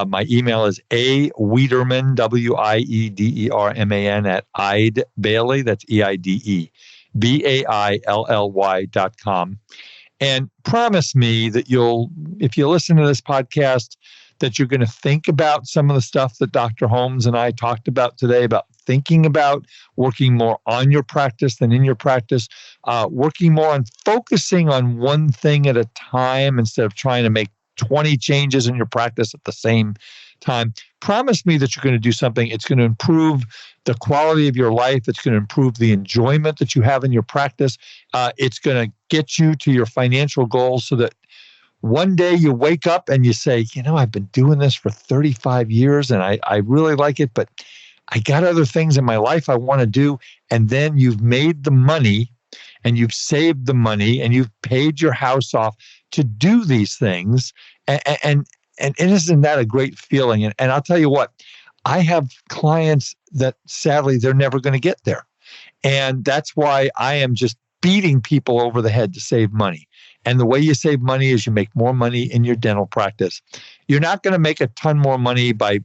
Speaker 3: My email is awiederman, WIEDERMAN at Eide Bailey. That's EIDE, BAILLY.com. And promise me that if you listen to this podcast, that you're going to think about some of the stuff that Dr. Holmes and I talked about today, about thinking about working more on your practice than in your practice, working more on focusing on one thing at a time instead of trying to make 20 changes in your practice at the same time. Promise me that you're going to do something. It's going to improve the quality of your life. It's going to improve the enjoyment that you have in your practice. It's going to get you to your financial goals so that one day you wake up and you say, I've been doing this for 35 years and I really like it, but I got other things in my life I want to do. And then you've made the money and you've saved the money and you've paid your house off to do these things. And isn't that a great feeling? And I'll tell you what, I have clients that sadly, they're never going to get there. And that's why I am just beating people over the head to save money. And the way you save money is you make more money in your dental practice. You're not going to make a ton more money by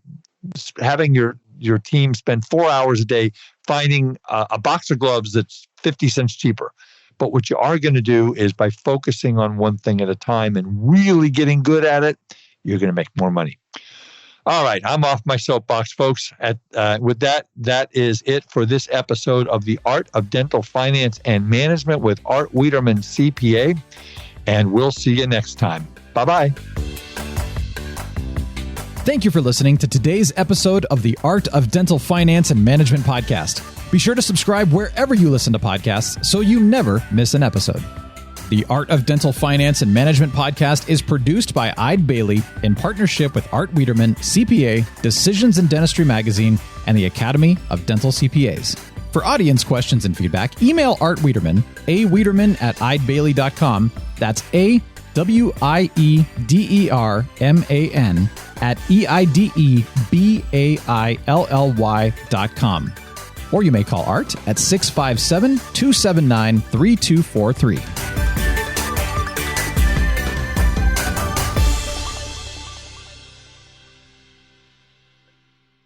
Speaker 3: having your team spend 4 hours a day finding a box of gloves that's 50 cents cheaper. But what you are going to do is by focusing on one thing at a time and really getting good at it, you're going to make more money. All right, I'm off my soapbox, folks. With that is it for this episode of The Art of Dental Finance and Management with Art Wiederman, CPA. And we'll see you next time. Bye-bye.
Speaker 2: Thank you for listening to today's episode of the Art of Dental Finance and Management podcast. Be sure to subscribe wherever you listen to podcasts so you never miss an episode. The Art of Dental Finance and Management podcast is produced by Eide Bailey in partnership with Art Wiederman, CPA, Decisions in Dentistry Magazine, and the Academy of Dental CPAs. For audience questions and feedback, email Art Wiederman, awiederman@eidebailey.com. That's AWIEDERMAN @EIDEBAILLY.com. Or you may call Art at 657-279-3243.